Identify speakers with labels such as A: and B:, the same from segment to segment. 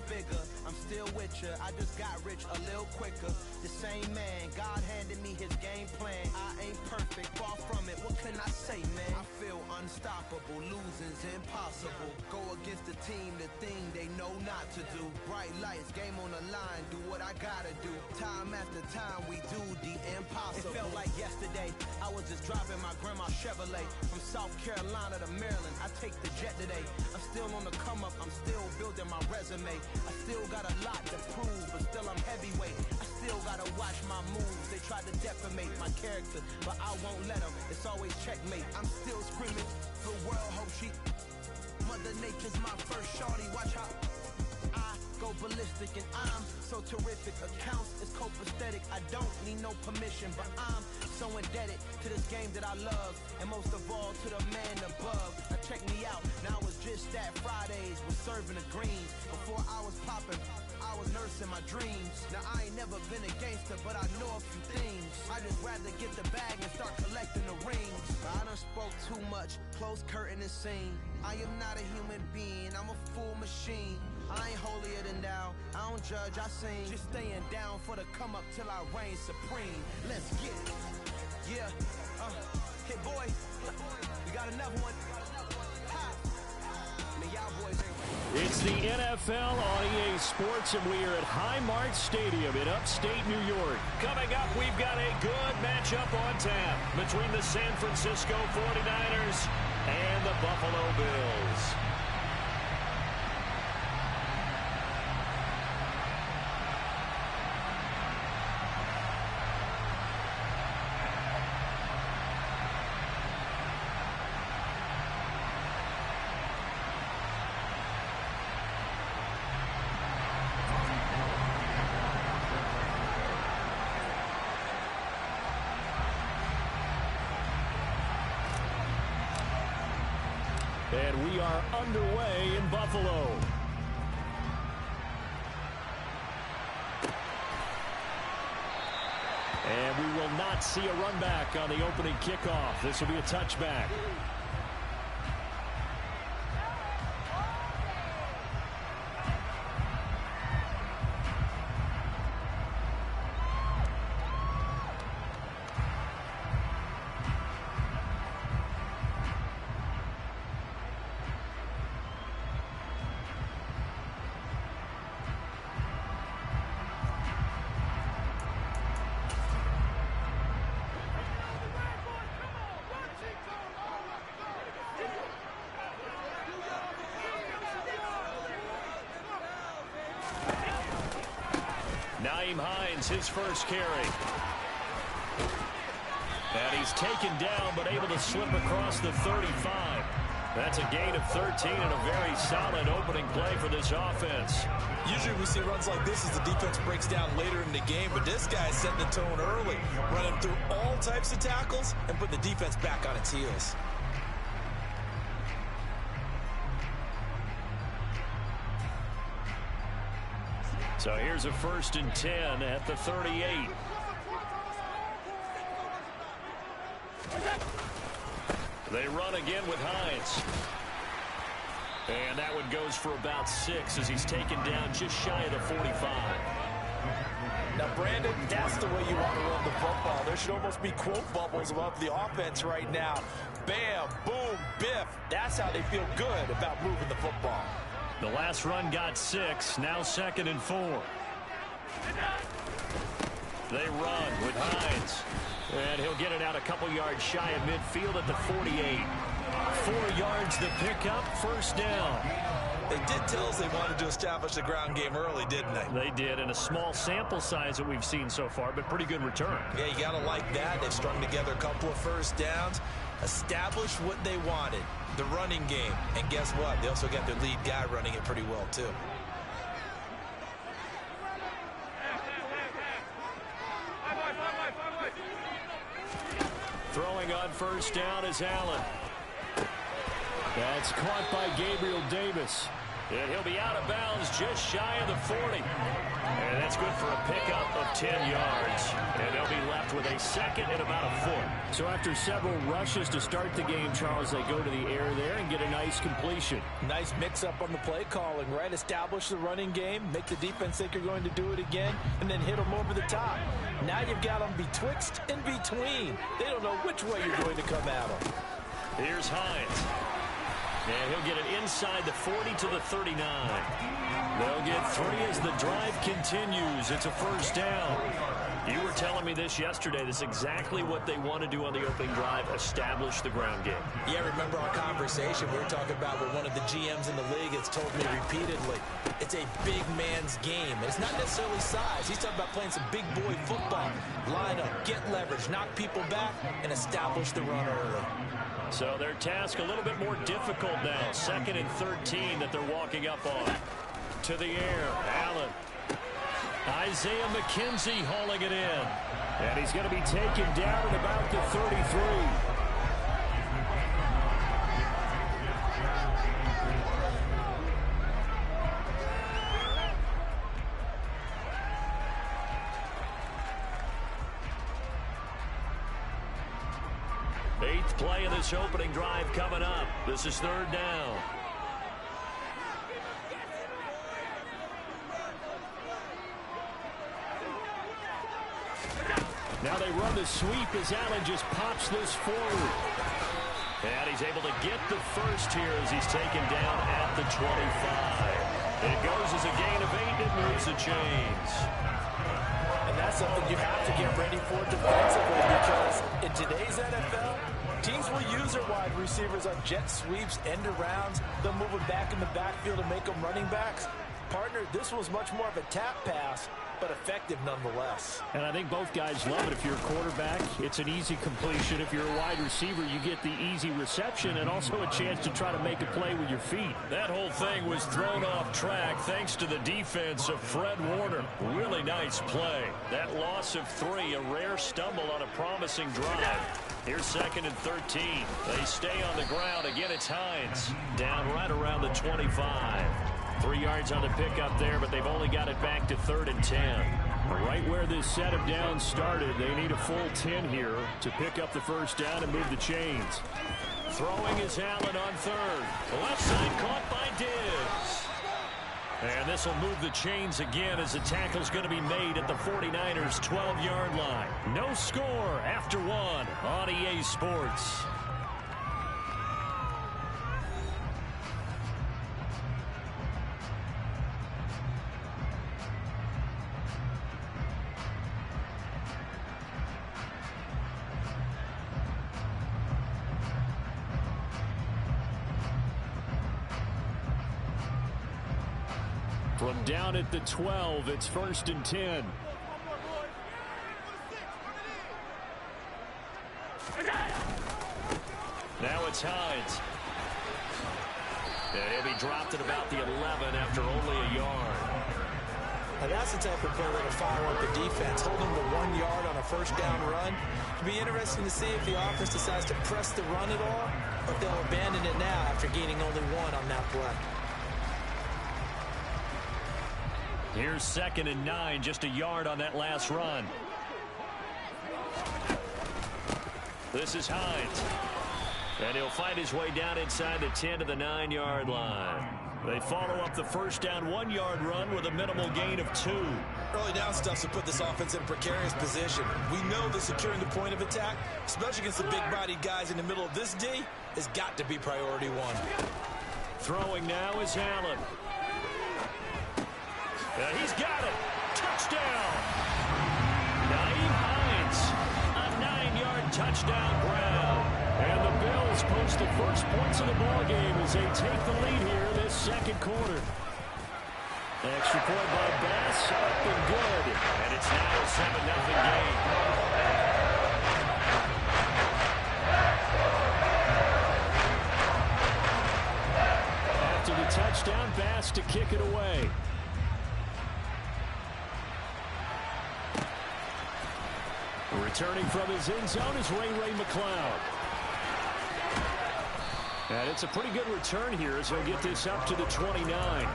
A: bigger. I'm still with ya, I just got rich a little quicker. The same man, God handed me his game plan. I ain't perfect, far from it, what can I say, man? I feel unstoppable, losing's impossible. Go against the team, the thing they know not to do. Bright lights, game on the line, do what I gotta do. Time after time, we do the impossible. It felt like yesterday, I was just driving my grandma's Chevrolet from South Carolina to Maryland. I take the jet today. I'm still on the come up, I'm still building my resume. I still got a lot to prove, but still I'm heavyweight. I still gotta watch my moves. They tried to defamate my character, but I won't let them. It's always checkmate. I'm still screaming, the world hope she. Mother Nature's my first shorty, watch how I go ballistic and I'm so terrific. Accounts is copacetic, I don't need no permission, but I'm so indebted to this game that I love, and most of all to the man above. Now check me out, now it's just that Fridays was serving the greens. Before I was popping, I was nursing my dreams. Now I ain't never been a gangster, but I know a few things. I just rather get the bag and start collecting the rings. I done spoke too much, close curtain and scene. I am not a human being, I'm a full machine. I ain't holier than thou, I don't judge, I sing. Just staying down for the come up till I reign supreme. Let's get it. Yeah, hey boy, we got another one. Ha. Man, y'all boys ain't.
B: It's the NFL on EA Sports, and we are at Highmark Stadium in upstate New York. Coming up, we've got a good matchup on tap between the San Francisco 49ers and the Buffalo Bills. And we are underway in Buffalo. And we will not see a run back on the opening kickoff. This will be a touchback. His first carry. And he's taken down, but able to slip across the 35. That's a gain of 13 and a very solid opening play for this offense.
C: Usually we see runs like this as the defense breaks down later in the game, but this guy's setting the tone early, running through all types of tackles and putting the defense back on its heels.
B: So here's a 1st and 10 at the 38. They run again with Hines. And that one goes for about 6 as he's taken down just shy of the 45.
C: Now, Brandon, that's the way you want to run the football. There should almost be quote bubbles above the offense right now. Bam, boom, biff. That's how they feel good about moving the football.
B: The last run got 6, now 2nd and 4. They run with Hines. And he'll get it out a couple yards shy of midfield at the 48. 4 yards the pickup, 1st down.
C: They did tell us they wanted to establish the ground game early, didn't they?
B: They did, and a small sample size that we've seen so far, but pretty good return.
C: Yeah, you got to like that. They've strung together a couple of 1st downs, established what they wanted. The running game. And guess what? They also got their lead guy running it pretty well, too.
B: Throwing on 1st down is Allen. That's caught by Gabriel Davis. And he'll be out of bounds just shy of the 40. And that's good for a pickup of 10 yards. And they'll be left with a second and about a foot.
D: So after several rushes to start the game, Charles, they go to the air there and get a nice completion.
C: Nice mix-up on the play calling, right? Establish the running game, make the defense think you're going to do it again, and then hit them over the top. Now you've got them betwixt and between. They don't know which way you're going to come at them.
B: Here's Hines. And he'll get it inside the 40 to the 39. They'll get 3 as the drive continues. It's a first down. You were telling me this yesterday. This is exactly what they want to do on the opening drive, establish the ground game.
C: Yeah, remember our conversation. We were talking about what one of the GMs in the league has told me repeatedly. It's a big man's game. And it's not necessarily size. He's talking about playing some big boy football. Line up, get leverage, knock people back, and establish the run early.
B: So their task a little bit more difficult now. 2nd and 13 that they're walking up on. To the air, Allen. Isaiah McKenzie hauling it in.
D: And he's going to be taken down at about the 33.
B: Eighth play of this opening drive coming up. This is 3rd down.
D: Now they run the sweep as Allen just pops this forward.
B: And he's able to get the first here as he's taken down at the 25. It goes as a gain of 8 and moves the chains.
C: And that's something you have to get ready for defensively, because in today's NFL, teams will use their wide receivers on jet sweeps, end arounds. They'll move them back in the backfield to make them running backs. Partner, this was much more of a tap pass, but effective nonetheless.
D: And I think both guys love it. If you're a quarterback, it's an easy completion. If you're a wide receiver, you get the easy reception and also a chance to try to make a play with your feet.
B: That whole thing was thrown off track thanks to the defense of Fred Warner. Really nice play. That loss of 3, a rare stumble on a promising drive. Here's 2nd and 13. They stay on the ground. Again, it's Hines. Down right around the 25. 3 yards on the pickup there, but they've only got it back to 3rd and 10.
D: Right where this set of downs started, they need a full 10 here to pick up the first down and move the chains.
B: Throwing is Allen on 3rd. Left side caught by Diggs. And this will move the chains again as the tackle's going to be made at the 49ers' 12-yard line. No score after 1 on EA Sports.
D: From down at the 12, it's 1st and 10.
B: Now it's Hines. And he'll be dropped at about the 11 after only a yard.
C: Now that's the type of play that'll fire up the defense, holding the 1 yard on a first down run. It'll be interesting to see if the offense decides to press the run at all, or if they'll abandon it now after gaining only 1 on that play.
B: Here's 2nd and 9, just a yard on that last run. This is Hines. And he'll fight his way down inside the 10 to the 9-yard line. They follow up the first down 1-yard run with a minimal gain of 2.
C: Early down stuff to put this offense in a precarious position. We know that securing the point of attack, especially against the big-bodied guys in the middle of this D, has got to be priority 1.
B: Throwing now is Allen. He's got it. Touchdown. Naeem Hines. A 9-yard touchdown grab.
D: And the Bills post the first points of the ballgame as they take the lead here this second quarter. Extra point by Bass, up and good.
B: And it's now a 7-0 game.
D: After the touchdown, Bass to kick it away. Returning from his end zone is Ray McCloud.
B: And it's a pretty good return here as he'll get this up to the 29.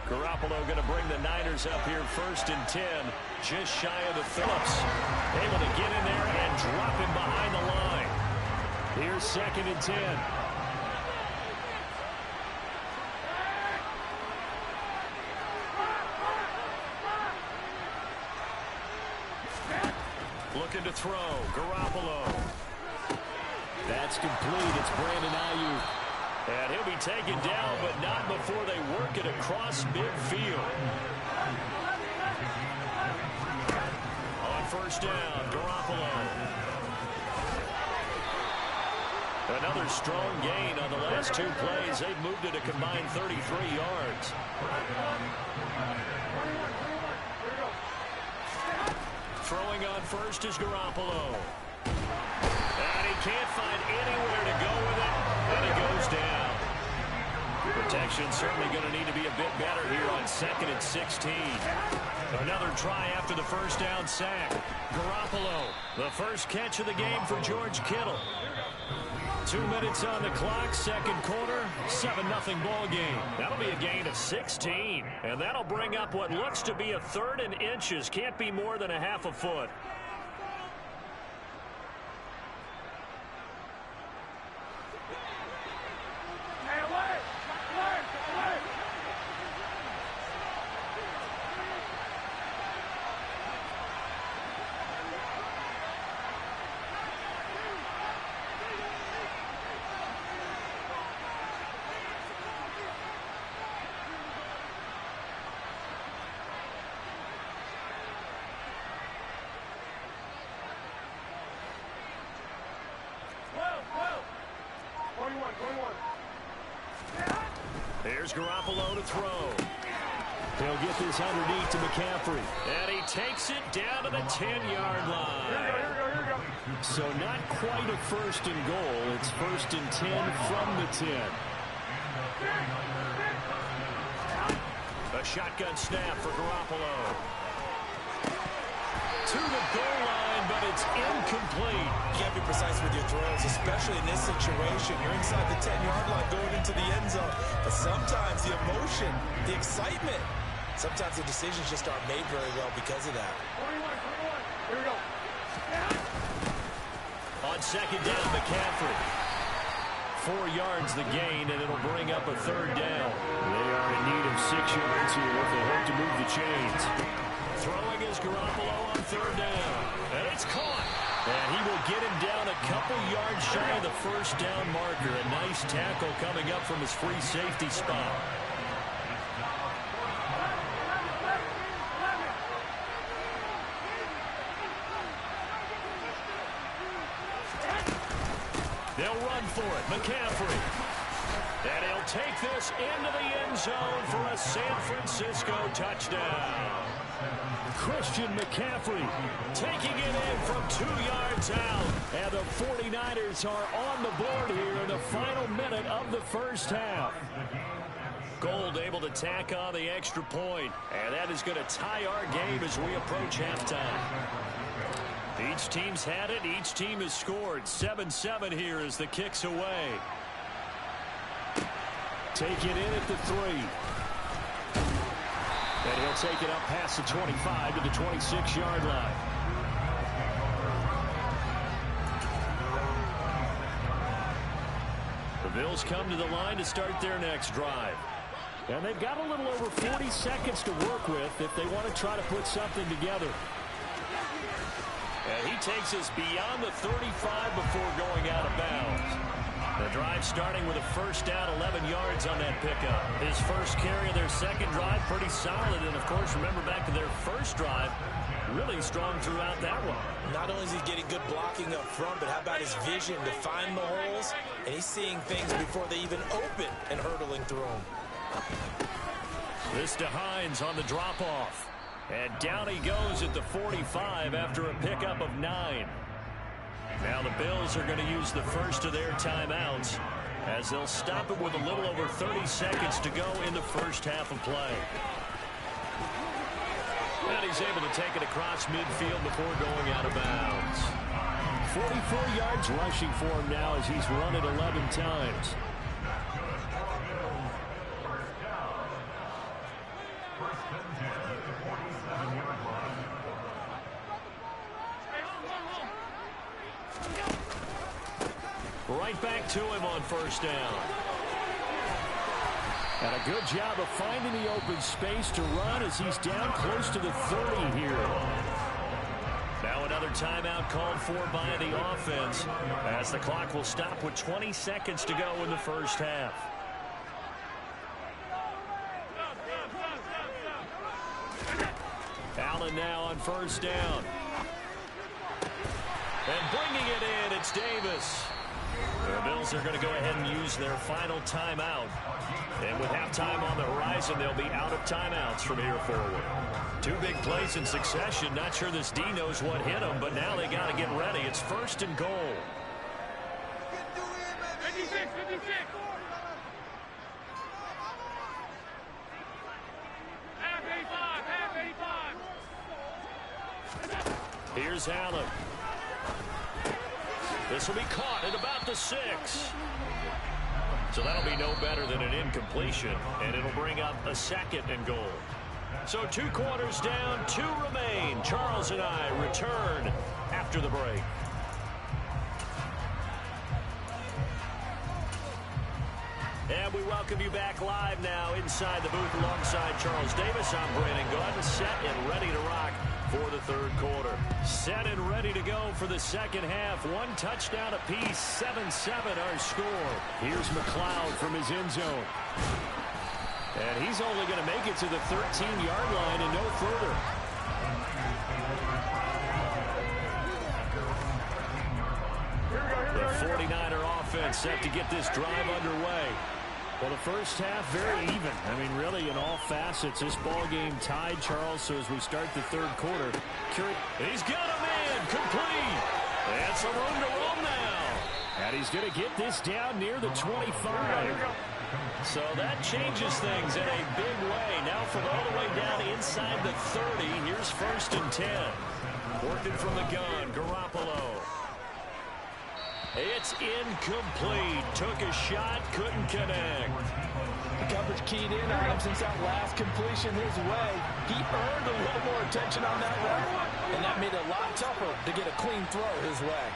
D: Garoppolo going to bring the Niners up here 1st and 10, just shy of the Phillips. Able to get in there and drop him behind the line. Here's 2nd and 10. Looking to throw. Garoppolo. That's complete. It's Brandon Ayuk. And he'll be taken down, but not before they work it across midfield. On 1st down, Garoppolo. Another strong gain on the last 2 plays. They've moved it a combined 33 yards. Throwing on 1st is Garoppolo. And he can't find anywhere to go with it. And he goes down. Protection certainly going to need to be a bit better here on 2nd and 16. Another try after the 1st down sack. Garoppolo, the first catch of the game for George Kittle. 2 minutes on the clock, 2nd quarter, 7-0 ball game. That'll be a gain of 16. And that'll bring up what looks to be a 3rd and inches. Can't be more than a half a foot. Here's Garoppolo to throw. He'll get this underneath to McCaffrey. And he takes it down to the 10-yard line. Here we go. So not quite a 1st and goal. It's 1st and 10 from the 10. A shotgun snap for Garoppolo. To the goal line, but it's incomplete.
C: You can't be precise with your throws, especially in this situation. You're inside the 10-yard line going into the end zone. But sometimes the emotion, the excitement, sometimes the decisions just aren't made very well because of that.
D: 21. Here we go. On 2nd down, McCaffrey. 4 yards the gain, and it'll bring up a 3rd down. They are in need of 6 yards here if they hope to move the chains. Throwing is Garoppolo on 3rd down. And it's caught. And he will get him down a couple yards shy of the 1st down marker. A nice tackle coming up from his free safety spot. They'll run for it. McCaffrey. And he'll take this into the end zone for a San Francisco touchdown. Christian McCaffrey taking it in from 2 yards out. And the 49ers are on the board here in the final minute of the 1st half. Gold able to tack on the extra point. And that is going to tie our game as we approach halftime. Each team's had it. Each team has scored. 7-7 here as the kick's away. Take it in at the 3. And he'll take it up past the 25 to the 26-yard line. The Bills come to the line to start their next drive. And they've got a little over 40 seconds to work with if they want to try to put something together. And he takes us beyond the 35 before going out of bounds. The drive starting with a 1st down, 11 yards on that pickup. His first carry of their 2nd drive, pretty solid. And, of course, remember back to their 1st drive, really strong throughout that one.
C: Not only is he getting good blocking up front, but how about his vision to find the holes? And he's seeing things before they even open and hurtling through them.
B: This to Hines on the drop-off. And down he goes at the 45 after a pickup of 9. Now the Bills are going to use the first of their timeouts as they'll stop it with a little over 30 seconds to go in the first half of play. And he's able to take it across midfield before going out of bounds.
D: 44 yards rushing for him now as he's run it 11 times.
B: Right back to him on first down.
D: And a good job of finding the open space to run as he's down close to the 30 here.
B: Now another timeout called for by the offense as the clock will stop with 20 seconds to go in the first half. Allen now on first down. And bringing it in, it's Davis. The Bills are going to go ahead and use their final timeout. And with halftime on the horizon, they'll be out of timeouts from here forward. 2 big plays in succession. Not sure this D knows what hit him, but now they got to get ready. It's first and goal.
E: 56. Half 85.
B: Here's Allen. This will be caught at about the 6. So that'll be no better than an incompletion, and it'll bring up a second and goal. So 2 quarters down, 2 remain. Charles and I return after the break. And we welcome you back live now inside the booth alongside Charles Davis. I'm Brandon Gordon, set and ready to rock for the third quarter. Set and ready to go for the second half. 1 touchdown apiece, 7-7 our score.
D: Here's McLeod from his end zone.
B: And he's only going to make it to the 13-yard line and no further. The 49er offense set to get this drive underway.
D: Well, the first half, very even. I mean, really, in all facets, this ball game tied, Charles. So as we start the third quarter,
B: he's got a man complete. And some room to roam now.
D: And he's going to get this down near the 25.
B: So that changes things in a big way. Now from all the way down inside the 30, here's first and 10. Working from the gun, Garoppolo. It's incomplete. Took a shot, couldn't connect.
C: The coverage keyed in on him since that last completion his way. He earned a little more attention on that run, and that made it a lot tougher to get a clean throw his way.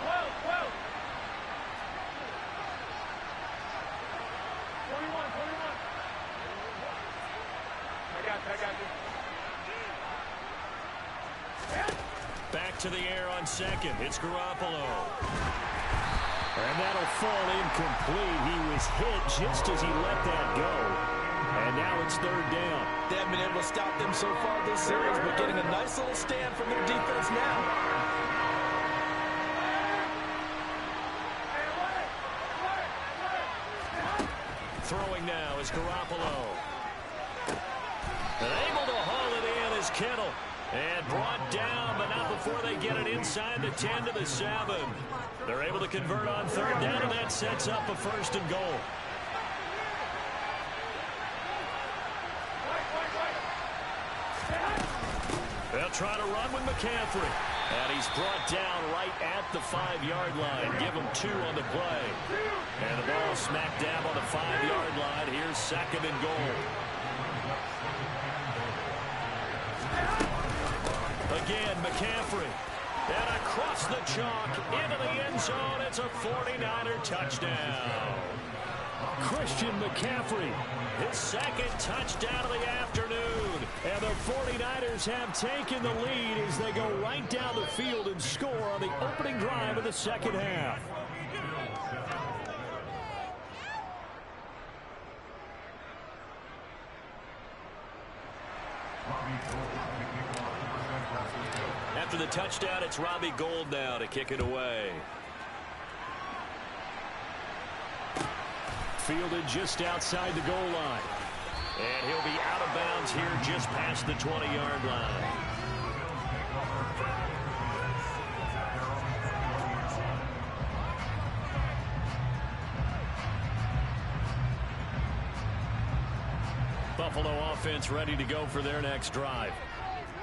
E: Whoa. 21. I got you.
B: Back to the air on second. It's Garoppolo.
D: And that'll fall incomplete. He was hit just as he let that go. And now it's third down.
C: They haven't been able to stop them so far this series, but getting a nice little stand from their defense now.
B: Throwing now is Garoppolo. And able to haul it in is Kittle. And brought down, but not before they get it inside the 10 to the 7. They're able to convert on third down, and that sets up a first and goal. They'll try to run with McCaffrey. And he's brought down right at the 5-yard line. Give him 2 on the play. And the ball smack dab on the 5-yard line. Here's second and goal. Again, McCaffrey. And across the chalk into the end zone. It's a 49er touchdown.
D: Christian McCaffrey.
B: His second touchdown of the afternoon.
D: And the 49ers have taken the lead as they go right down the field and score on the opening drive of the second half.
B: After the touchdown, it's Robbie Gould now to kick it away.
D: Fielded just outside the goal line.
B: And he'll be out of bounds here just past the 20-yard line. Buffalo offense ready to go for their next drive.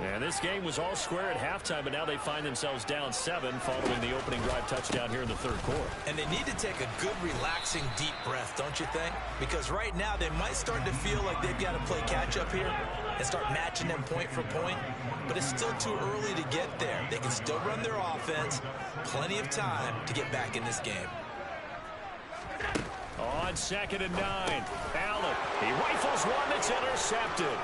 B: And this game was all square at halftime, but now they find themselves down 7 following the opening drive touchdown here in the third quarter.
C: And they need to take a good, relaxing, deep breath, don't you think? Because right now they might start to feel like they've got to play catch-up here and start matching them point for point. But it's still too early to get there. They can still run their offense. Plenty of time to get back in this game.
B: On 2nd and 9, Allen. He rifles one that's intercepted.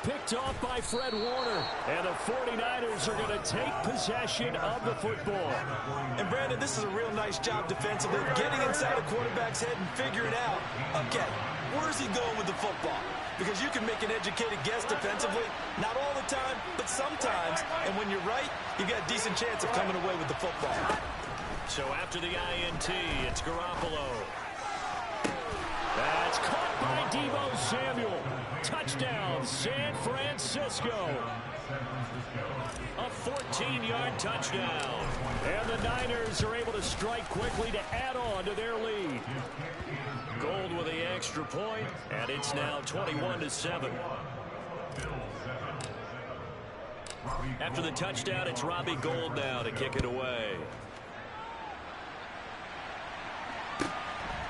B: Picked off by Fred Warner. And the 49ers are going to take possession of the football.
C: And Brandon, this is a real nice job defensively, getting inside the quarterback's head and figuring out, okay, where's he going with the football? Because you can make an educated guess defensively, not all the time, but sometimes. And when you're right, you've got a decent chance of coming away with the football.
B: So after the INT, it's Garoppolo. That's caught by Deebo Samuel. Touchdown, San Francisco. A 14-yard touchdown. And the Niners are able to strike quickly to add on to their lead. Gold with the extra point, and it's now 21-7. After the touchdown, it's Robbie Gould now to kick it away.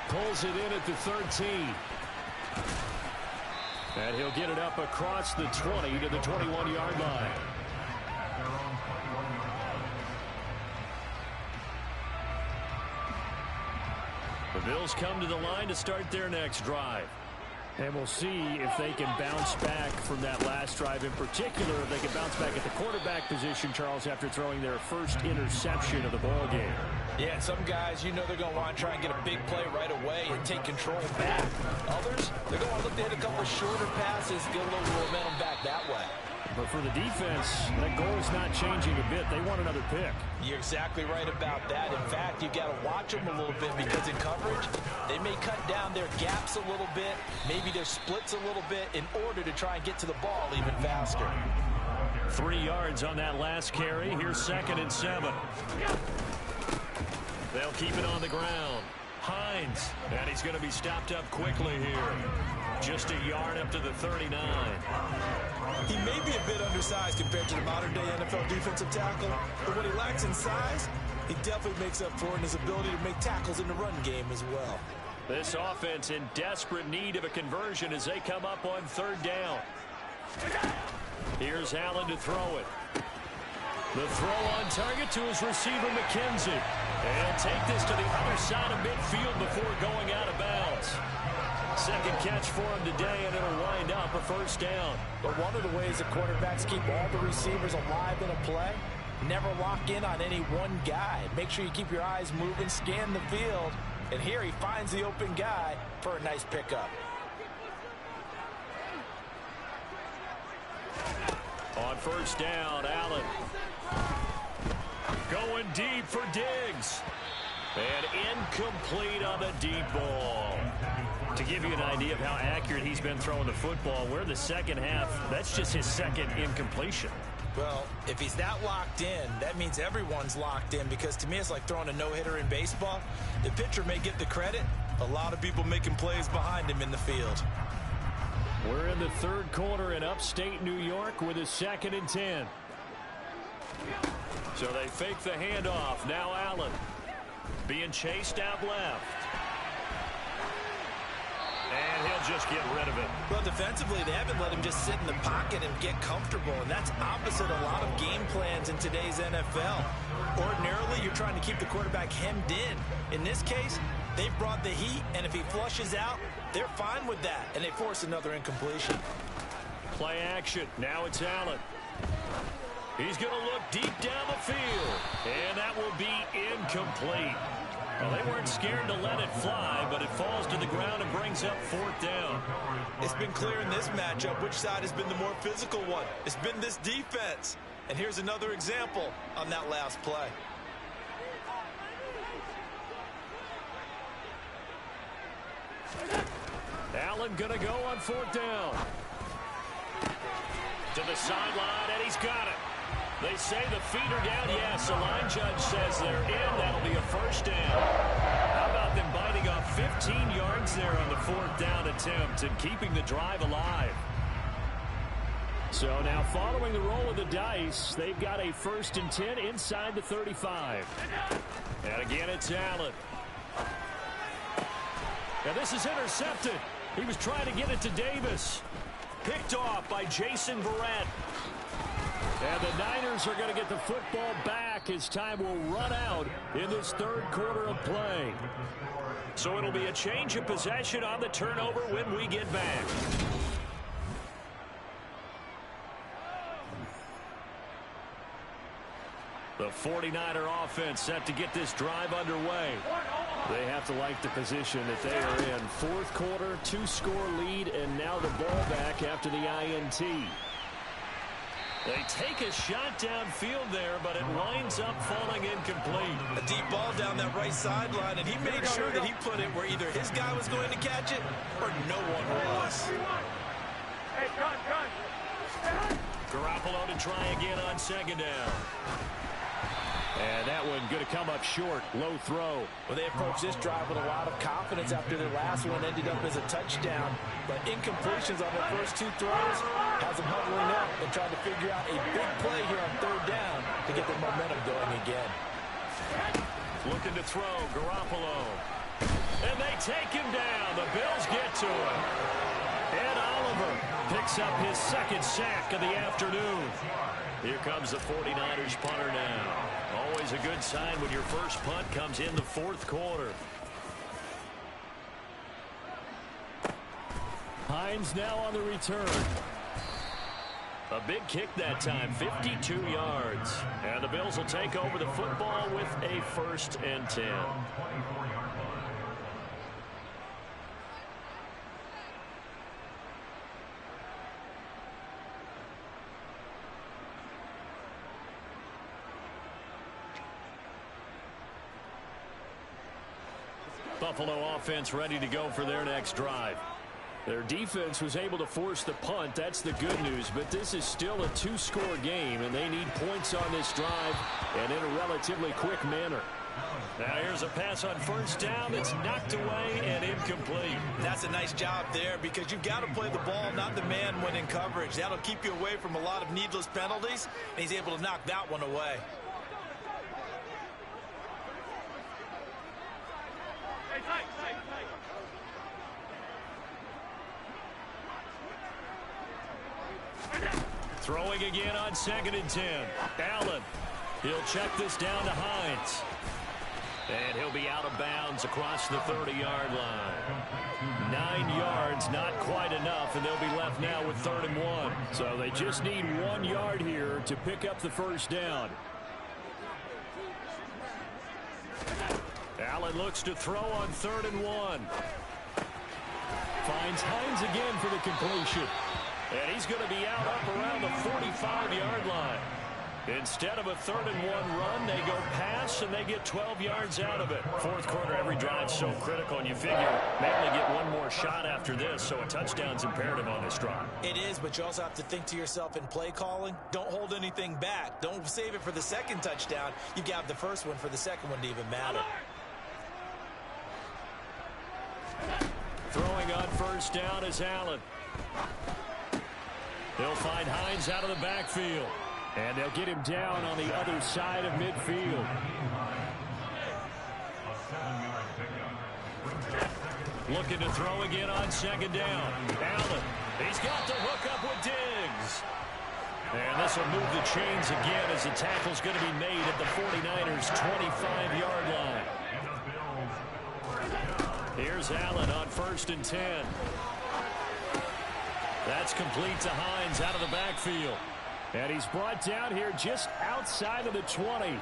B: Pulls it in at the 13. And he'll get it up across the 20 to the 21-yard line. The Bills come to the line to start their next drive. And we'll see if they can bounce back from that last drive in particular, if they can bounce back at the quarterback position, Charles, after throwing their first interception of the ball game.
C: Yeah, and some guys, you know they're going to want to try and get a big play right away and take control back. Others, they're going to want to look to hit a couple of shorter passes, get a little momentum back that way.
B: But for the defense, that goal is not changing a bit. They want another pick.
C: You're exactly right about that. In fact, you've got to watch them a little bit because in coverage, they may cut down their gaps a little bit, maybe their splits a little bit in order to try and get to the ball even faster.
B: 3 yards on that last carry. Here's 2nd and 7. They'll keep it on the ground. Hines, and he's going to be stopped up quickly here. Just a yard up to the 39.
C: He may be a bit undersized compared to the modern-day NFL defensive tackle, but when he lacks in size, he definitely makes up for it in his ability to make tackles in the run game as well.
B: This offense in desperate need of a conversion as they come up on 3rd down. Here's Allen to throw it. The throw on target to his receiver, McKenzie. And take this to the other side of midfield before going out of bounds. Second catch for him today, and it'll wind up a 1st down.
C: But one of the ways that quarterbacks keep all the receivers alive in a play, never lock in on any one guy. Make sure you keep your eyes moving, scan the field. And here he finds the open guy for a nice pickup.
B: On 1st down, Allen. Going deep for Diggs. And incomplete on the deep ball. To give you an idea of how accurate he's been throwing the football, we're in the second half. That's just his 2nd incompletion.
C: Well, if he's that locked in, that means everyone's locked in, because to me it's like throwing a no-hitter in baseball. The pitcher may get the credit. A lot of people making plays behind him in the field.
B: We're in the 3rd quarter in upstate New York with a 2nd and 10. So they fake the handoff. Now Allen being chased out left. And he'll just get rid of it.
C: Well, defensively, they haven't let him just sit in the pocket and get comfortable, and that's opposite a lot of game plans in today's NFL. Ordinarily, you're trying to keep the quarterback hemmed in. In this case, they've brought the heat, and if he flushes out, they're fine with that, and they force another incompletion.
B: Play action. Now it's Allen. He's going to look deep down the field, and that will be incomplete. Well, they weren't scared to let it fly, but it falls to the ground and brings up 4th down.
C: It's been clear in this matchup which side has been the more physical one. It's been this defense. And here's another example on that last play.
B: Allen going to go on 4th down. To the sideline, and he's got it. They say the feet are down. Yes, the line judge says they're in. That'll be a 1st down. How about them biting off 15 yards there on the 4th down attempt and keeping the drive alive? So now following the roll of the dice, they've got a 1st and 10 inside the 35. And again, it's Allen. Now this is intercepted. He was trying to get it to Davis. Picked off by Jason Verrett. And the Niners are going to get the football back as time will run out in this 3rd quarter of play. So it'll be a change of possession on the turnover when we get back. The 49er offense set to get this drive underway. They have to like the position that they are in. 4th quarter, 2-score lead, and now the ball back after the INT. They take a shot downfield there, but it winds up falling incomplete.
C: A deep ball down that right sideline, and he made sure that he put it where either his guy was going to catch it or no one was.
E: Hey, gun.
B: Garoppolo to try again on 2nd down. And that one going to come up short. Low throw.
C: Well, they approached this drive with a lot of confidence after their last one ended up as a touchdown. But incompletions on their first 2 throws has them huddling up and trying to figure out a big play here on 3rd down to get their momentum going again.
B: Looking to throw, Garoppolo. And they take him down. The Bills get to him. And Oliver picks up his 2nd sack of the afternoon. Here comes the 49ers punter now. Always a good sign when your first punt comes in the 4th quarter. Hines now on the return. A big kick that time, 52 yards. And the Bills will take over the football with a 1st and 10. Buffalo offense ready to go for their next drive. Their defense was able to force the punt. That's the good news. But this is still a 2-score game, and they need points on this drive and in a relatively quick manner. Now here's a pass on 1st down that's knocked away and incomplete.
C: That's a nice job there because you've got to play the ball, not the man when in coverage. That'll keep you away from a lot of needless penalties, and he's able to knock that one away.
B: Throwing again on 2nd and 10. Allen. He'll check this down to Hines. And he'll be out of bounds across the 30-yard line. 9 yards, not quite enough, and they'll be left now with 3rd and 1. So they just need 1 yard here to pick up the 1st down. Allen looks to throw on 3rd and 1. Finds Hines again for the completion. And he's going to be out up around the 45-yard line. Instead of a 3rd and 1 run, they go pass, and they get 12 yards out of it. 4th quarter, every drive's so critical, and you figure they only get one more shot after this, so a touchdown's imperative on this drive.
C: It is, but you also have to think to yourself in play calling, don't hold anything back. Don't save it for the 2nd touchdown. You got the 1st one for the 2nd one to even matter.
B: Throwing on 1st down is Allen. They'll find Hines out of the backfield. And they'll get him down on the other side of midfield. Looking to throw again on 2nd down. Allen. He's got the hook up with Diggs. And this will move the chains again as the tackle's going to be made at the 49ers' 25-yard line. Here's Allen on 1st and 10. That's complete to Hines out of the backfield. And he's brought down here just outside of the 20.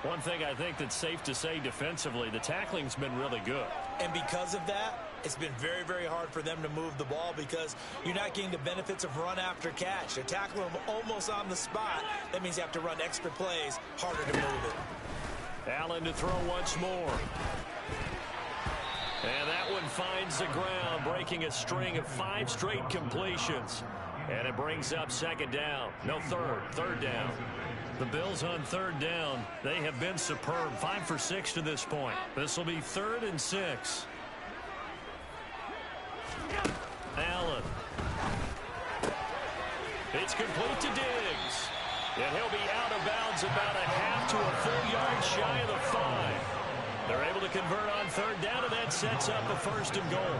B: One thing I think that's safe to say defensively, the tackling's been really good.
C: And because of that, it's been very, very hard for them to move the ball because you're not getting the benefits of run after catch. They're tackling them almost on the spot. That means you have to run extra plays, harder to move it.
B: Allen to throw once more. And that one finds the ground, breaking a string of 5 straight completions. And it brings up second down. No, third down. The Bills on third down, they have been superb. 5 for 6 to this point. This will be 3rd and 6. Allen. It's complete to Diggs. And he'll be out of bounds about a half to a full yard shy of the 5. They're able to convert on third down, and that sets up a 1st and goal.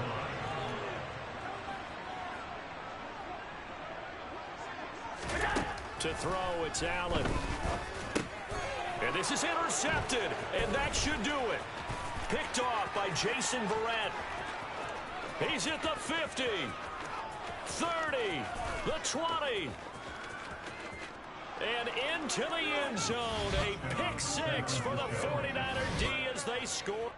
B: To throw, it's Allen. And this is intercepted, and that should do it. Picked off by Jason Verrett. He's at the 50, 30, the 20. And into the end zone, a pick 6 for the 49er D as they score.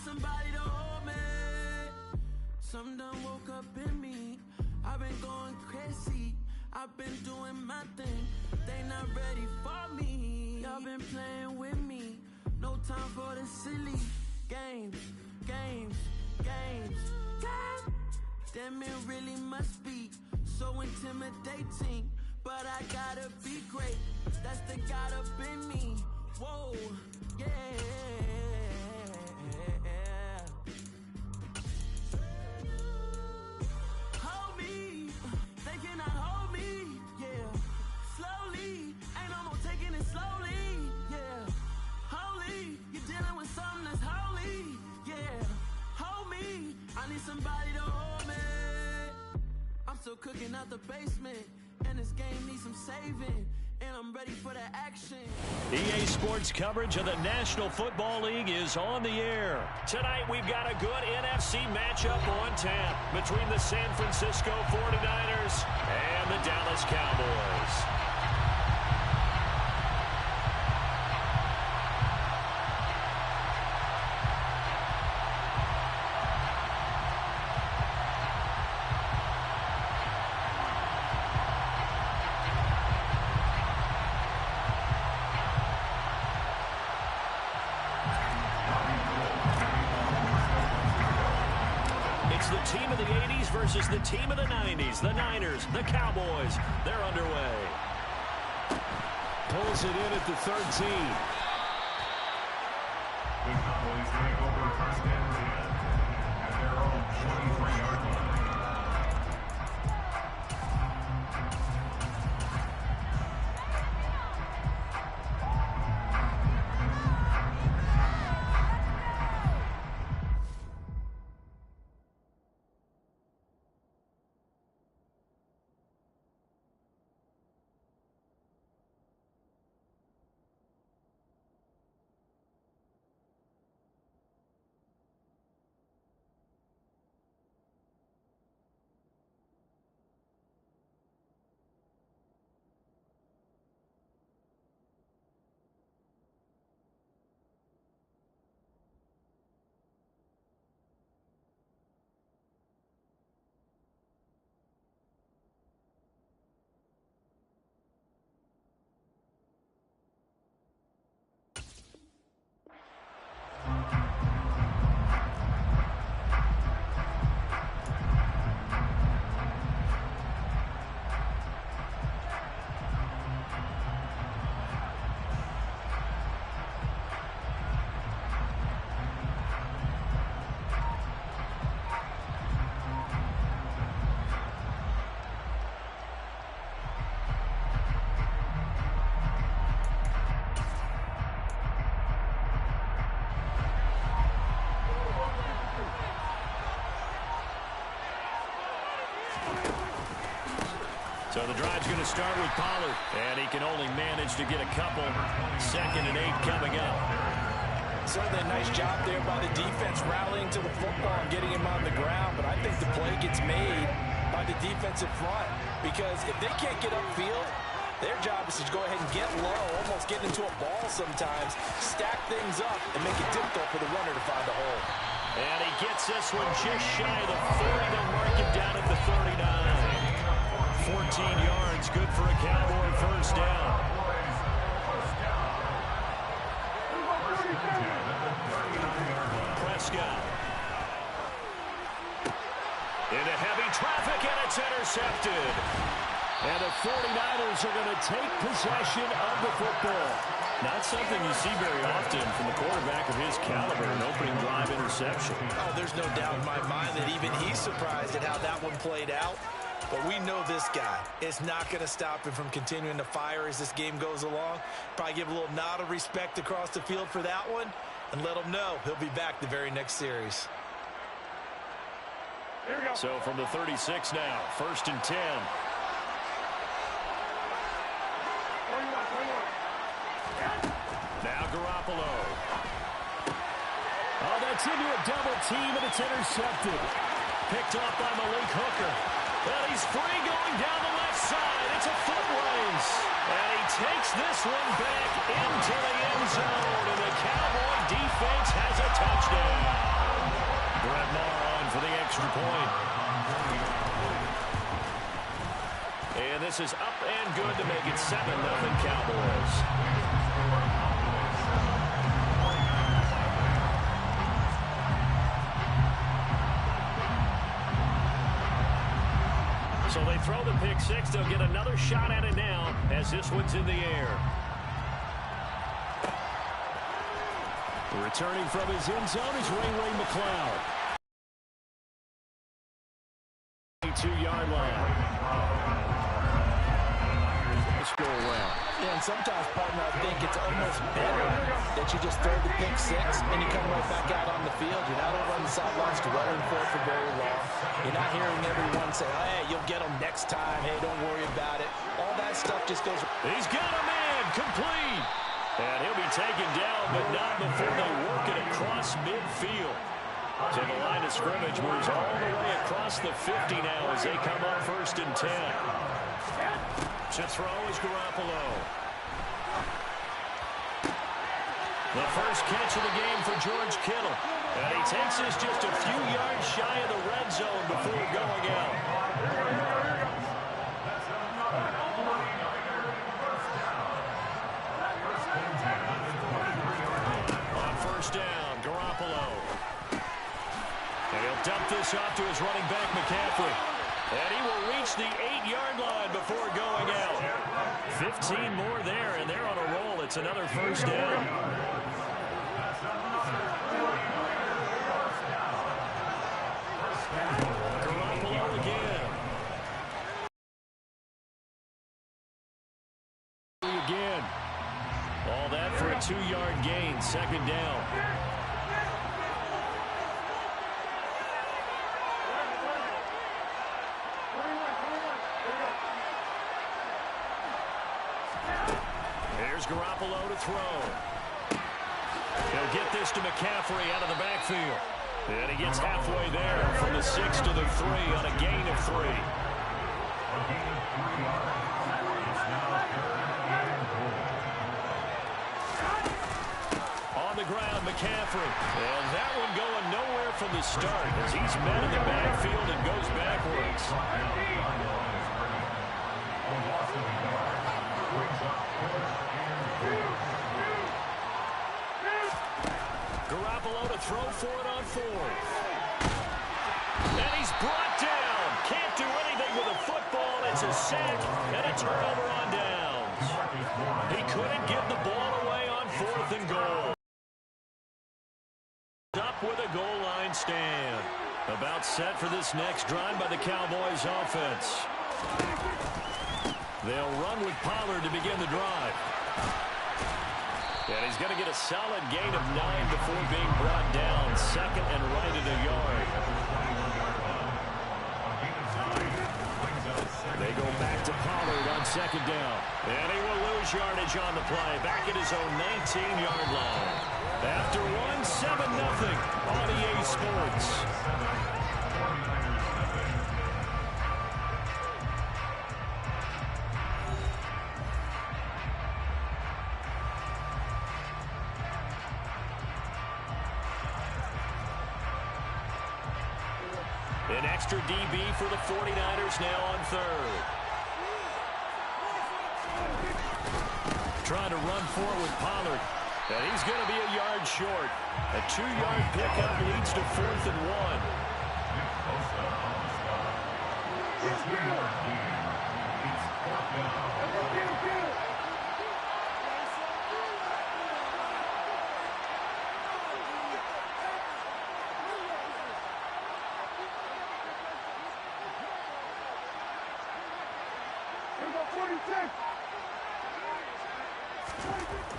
A: Somebody to hold me. Some done woke up in me. I've been going crazy. I've been doing my thing. They not ready for me. Y'all been playing with me. No time for the silly games. Damn, it really must be so intimidating. But I gotta be great. That's the God up in me. Whoa, yeah. Hold me, they cannot hold me, yeah. Slowly, ain't no more taking it slowly, yeah. Holy, you're dealing with something that's holy, yeah. Hold me, I need somebody to hold me. I'm still cooking out the basement, and this game needs some saving. And I'm ready for the action.
B: EA Sports coverage of the National Football League is on the air. Tonight we've got a good NFC matchup on tap between the San Francisco 49ers and the Dallas Cowboys. The team of the 80s versus the team of the 90s. The Niners, the Cowboys, they're underway.
D: Pulls it in at the 13.
E: The Cowboys take over 1st and 10 at their own 23-yard line.
B: So the drive's going to start with Pollard, and he can only manage to get a couple. 2nd and 8 coming up.
C: Certainly a nice job there by the defense rallying to the football and getting him on the ground, but I think the play gets made by the defensive front because if they can't get upfield, their job is to go ahead and get low, almost get into a ball sometimes, stack things up, and make it difficult for the runner to find a hole.
B: And he gets this one just shy of the 40. They'll mark him down at the 39. 14 yards, good for a Cowboy first down. Prescott. Into heavy traffic, and it's intercepted. And the 49ers are going to take possession of the football. Not something you see very often from a quarterback of his caliber, an opening drive interception.
C: Oh, there's no doubt in my mind that even he's surprised at how that one played out. But we know this guy is not going to stop him from continuing to fire as this game goes along. Probably give a little nod of respect across the field for that one and let him know he'll be back the very next series.
B: So from the 36 now, 1st and 10. Now Garoppolo. Oh, that's into a double team, and it's intercepted. Picked off by Malik Hooker. Well, he's free going down the left side. It's a foot race. And he takes this one back into the end zone. And the Cowboy defense has a touchdown. Brett Maher on for the extra point. And this is up and good to make it 7-0 Cowboys. So they throw the pick six. They'll get another shot at it now as this one's in the air. Returning from his end zone is Ray McCloud. 22-yard line. Let's go around.
C: Yeah, and sometimes, partner, I think it's almost better that you just throw the pick six and you come right back out on the field. You're not over on the sidelines dwelling for it for very long. You're not hearing everyone say, hey, you'll get them next time. Hey, don't worry about it. All that stuff just goes.
B: He's got a man complete. And he'll be taken down, but not before they work it across midfield. So the line of scrimmage moves all the way across the 50 now as they come up 1st and 10. To throw is Garoppolo. The first catch of the game for George Kittle. And he takes this just a few yards shy of the red zone before going out. On 1st down, Garoppolo. And he'll dump this off to his running back, McCaffrey. And he will reach the 8-yard line before going out. 15 more there, and they're on a roll. It's another 1st down. Garoppolo again. Again. All that for a 2-yard gain, 2nd down. Here's Garoppolo to throw. He'll get this to McCaffrey out of the backfield. And he gets halfway there from the 6 to the 3 on a gain of 3. On the ground, McCaffrey. And that one going nowhere from the start as he's met in the backfield and goes backwards. Garoppolo to throw for it on 4th. And he's brought down. Can't do anything with a football. It's a sack and a turnover on downs. He couldn't get the ball away on 4th and goal. Up with a goal line stand. About set for this next drive by the Cowboys offense. They'll run with Pollard to begin the drive. And he's going to get a solid gain of 9 before being brought down. 2nd and right at a yard. They go back to Pollard. second down. And he will lose yardage on the play. Back at his own 19-yard line. After one, 7-0 on EA Sports. An extra DB for the 49ers now on third. Trying to run forward with Pollard. And he's going to be a yard short. A 2-yard pickup leads to 4th and 1.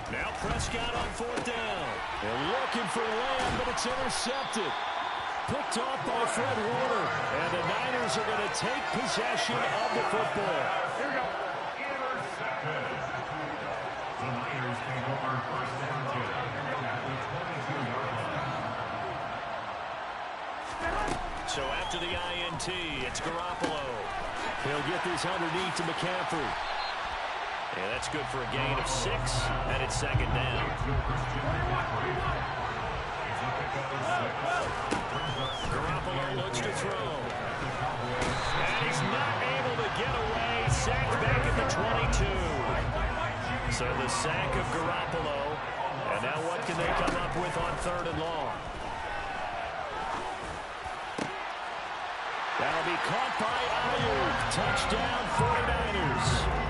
B: Now Prescott on 4th down. They're looking for Lamb, but it's intercepted. Picked off by Fred Warner. And the Niners are going to take possession of the football.
E: Here we go. Intercepted. The Niners take over first and 10 at the 22-yard line.
B: So after the INT, it's Garoppolo. He'll get this underneath to McCaffrey. Yeah, that's good for a gain of 6, and it's second down. Garoppolo looks to throw. And he's not able to get away. Sacked back at the 22. So the sack of Garoppolo. And now what can they come up with on 3rd and long? That'll be caught by Ayuk. Touchdown 49ers.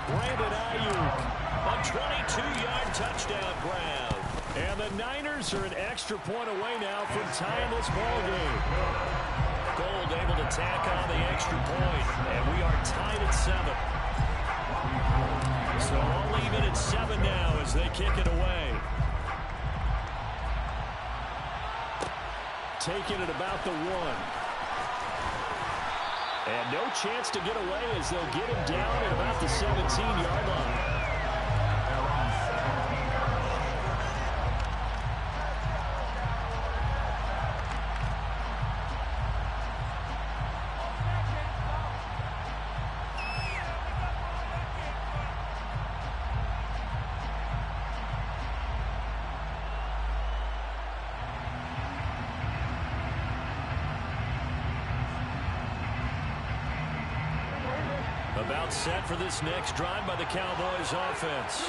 B: Brandon Ayuk, a 22-yard touchdown grab. And the Niners are an extra point away now from tying this ball game. Gold able to tack on the extra point, and we are tied at 7. So all even at 7 now as they kick it away. Taking it about the 1. And no chance to get away as they'll get him down at about the 17-yard line. About set for this next drive by the Cowboys offense.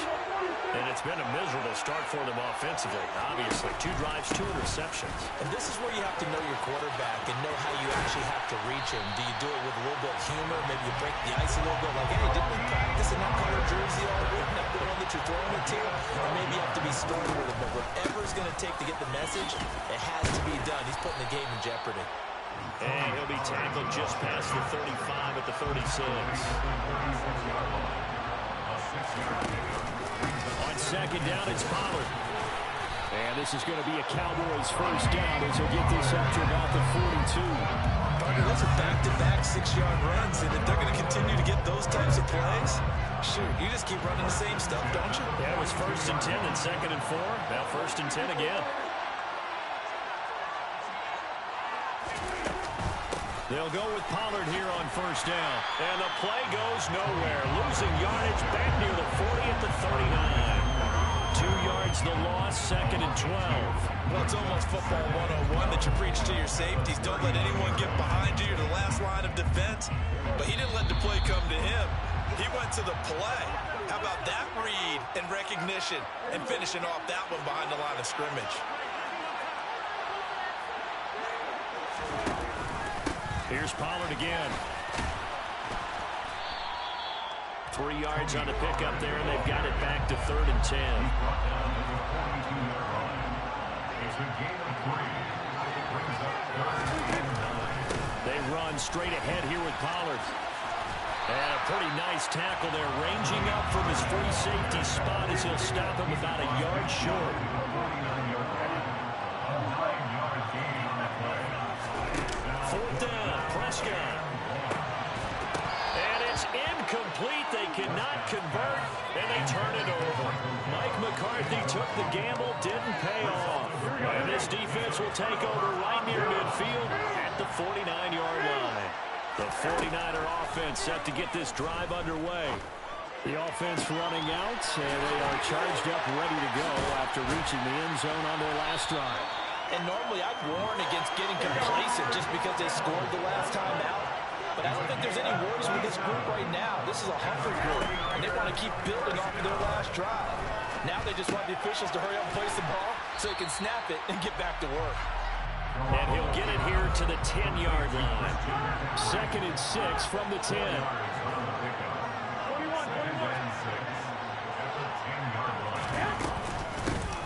B: And it's been a miserable start for them offensively. Obviously, 2 drives, 2 interceptions.
C: And this is where you have to know your quarterback and know how you actually have to reach him. Do you do it with a little bit of humor? Maybe you break the ice a little bit like, hey, didn't we practice in that color jersey all week? Not the one that you're throwing it to? Or maybe you have to be stern with it. But whatever it's going to take to get the message, it has to be done. He's putting the game in jeopardy.
B: And he'll be tackled just past the 35 at the 36. On second down, it's Pollard. And this is going to be a Cowboys first down as he'll get this up to about the 42.
C: Those are back-to-back 6-yard runs, and if they're going to continue to get those types of plays, shoot, you just keep running the same stuff, don't you?
B: Yeah, it was 1st and 10, then 2nd and 4. Now 1st and 10 again. They'll go with Pollard here on first down. And the play goes nowhere. Losing yardage back near the 40 at the 39. 2 yards the loss, 2nd and 12.
C: Well, it's almost football 101 that you preach to your safeties. Don't let anyone get behind you. You're the last line of defense. But he didn't let the play come to him. He went to the play. How about that read and recognition and finishing off that one behind the line of scrimmage?
B: Here's Pollard again. 3 yards on the pickup there, and they've got it back to 3rd and 10. They run straight ahead here with Pollard. And a pretty nice tackle there, ranging up from his free safety spot as he'll stop him about a yard short. 4th down, Prescott. And it's incomplete. not convert, and they turn it over. Mike McCarthy took the gamble, didn't pay off. And this defense will take over right near midfield at the 49-yard line. The 49er offense set to get this drive underway. The offense running out, and they are charged up, ready to go after reaching the end zone on their last drive.
C: And normally I'd warn against getting complacent just because they scored the last time out. But I don't think there's any worries with this group right now. This is a hungry group, and they want to keep building off of their last drive. Now they just want the officials to hurry up and place the ball so they can snap it and get back to work.
B: And he'll get it here to the 10-yard line. 2nd and 6 from the 10.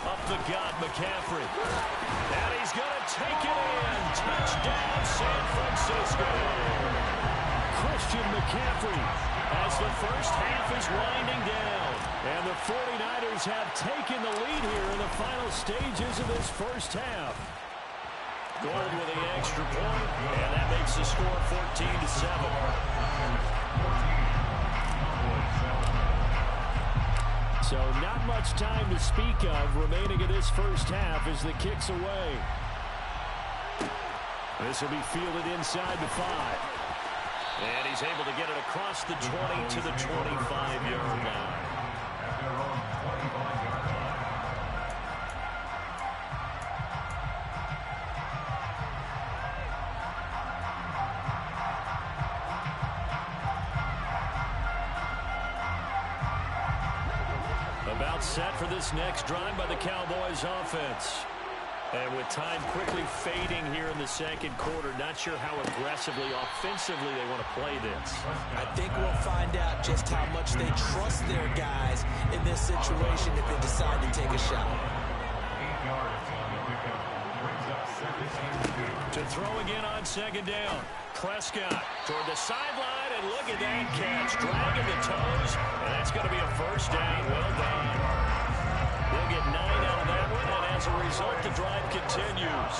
B: Up the gut, McCaffrey. And he's going to take it in. Touchdown, San Francisco. Christian McCaffrey as the first half is winding down. And the 49ers have taken the lead here in the final stages of this first half. Gold with the extra point, and that makes the score 14-7. So not much time to speak of remaining in this first half as the kick's away. This will be fielded inside the 5. And he's able to get it across the 20 to the 25-yard line. About set for this next drive by the Cowboys offense. And with time quickly fading here in the second quarter, not sure how aggressively, offensively they want to play this.
C: I think we'll find out just how much they trust their guys in this situation if they decide to take a shot.
E: 8 yards on the pickup. Brings up 2nd and 2.
B: To throw again on 2nd down. Prescott toward the sideline, and look at that catch. Dragging the toes, and that's going to be a first down. Well done. They'll get 9 out of that one, and as a result, the drive continues.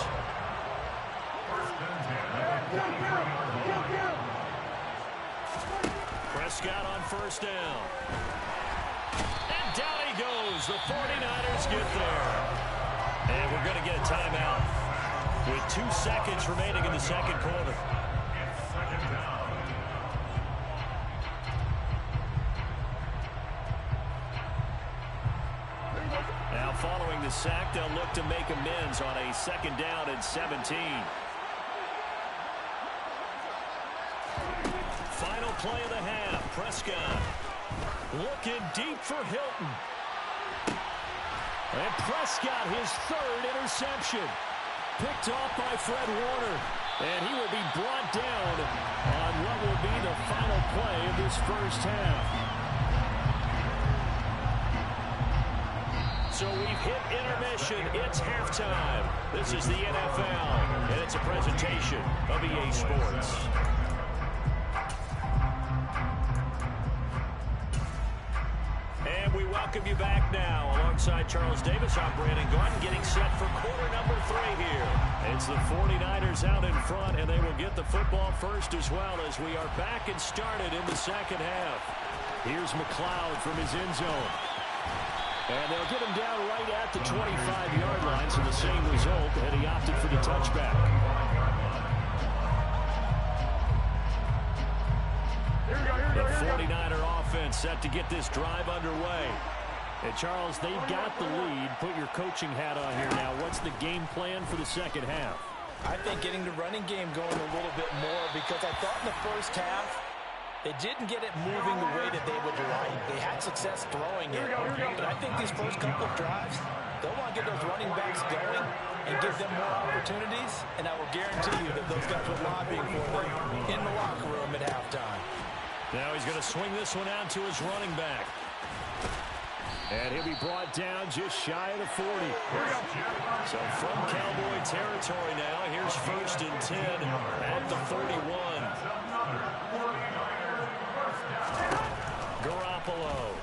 B: Prescott on first down. And down he goes. The 49ers get there. And we're going to get a timeout with 2 seconds remaining in the second quarter. Now following the sack, they'll look to make amends on a 2nd down and 17. Final play of the half. Prescott looking deep for Hilton. And Prescott, his 3rd interception. Picked off by Fred Warner. And he will be brought down on what will be the final play of this first half. So we've hit intermission. It's halftime. This is the NFL, and it's a presentation of EA Sports. And we welcome you back now. Alongside Charles Davis, I'm Brandon Gordon, getting set for quarter number 3 here. It's the 49ers out in front, and they will get the football first as well as we are back and started in the second half. Here's McLeod from his end zone. And they'll get him down right at the 25-yard line, so the same result, and he opted for the touchback. The 49er offense set to get this drive underway. And, Charles, they've got the lead. Put your coaching hat on here now. What's the game plan for the second half?
C: I think getting the running game going a little bit more, because I thought in the first half, they didn't get it moving the way that they would like. They had success throwing it. But I think these first couple of drives, they'll want to get those running backs going and give them more opportunities. And I will guarantee you that those guys were lobbying for them in the locker room at halftime.
B: Now he's going to swing this one out to his running back. And he'll be brought down just shy of the 40. So from Cowboy territory now, here's 1st and 10 at the 31. Garoppolo.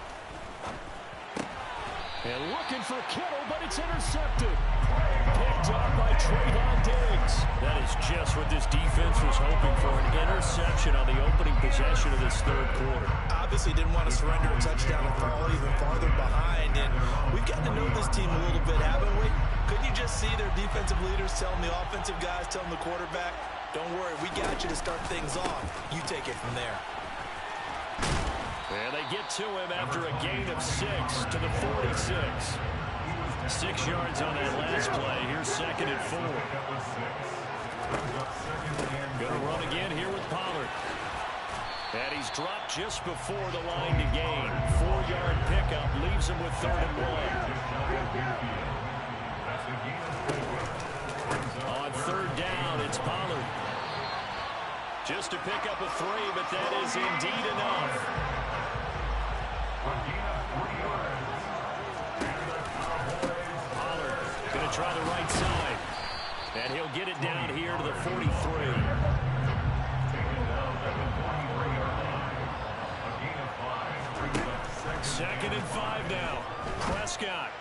B: And looking for Kittle, but it's intercepted. picked up by Trayvon Diggs. That is just what this defense was hoping for, an interception on the opening possession of this third quarter.
C: Obviously didn't want to surrender a touchdown and fall even farther behind. And we've gotten to know this team a little bit, haven't we? Couldn't you just see their defensive leaders telling the offensive guys, telling the quarterback, don't worry, we got you to start things off. You take it from there.
B: And they get to him after a gain of 6 to the 46. 6 yards on that last play. Here's 2nd and 4. Going to run again here with Pollard. And he's dropped just before the line to gain. 4-yard pickup leaves him with 3rd and 1. On 3rd down, it's Pollard. Just to pick up a 3, but that is indeed enough. Pollard going to try the right side. And he'll get it down here to the 43. 2nd and 5 now. Prescott.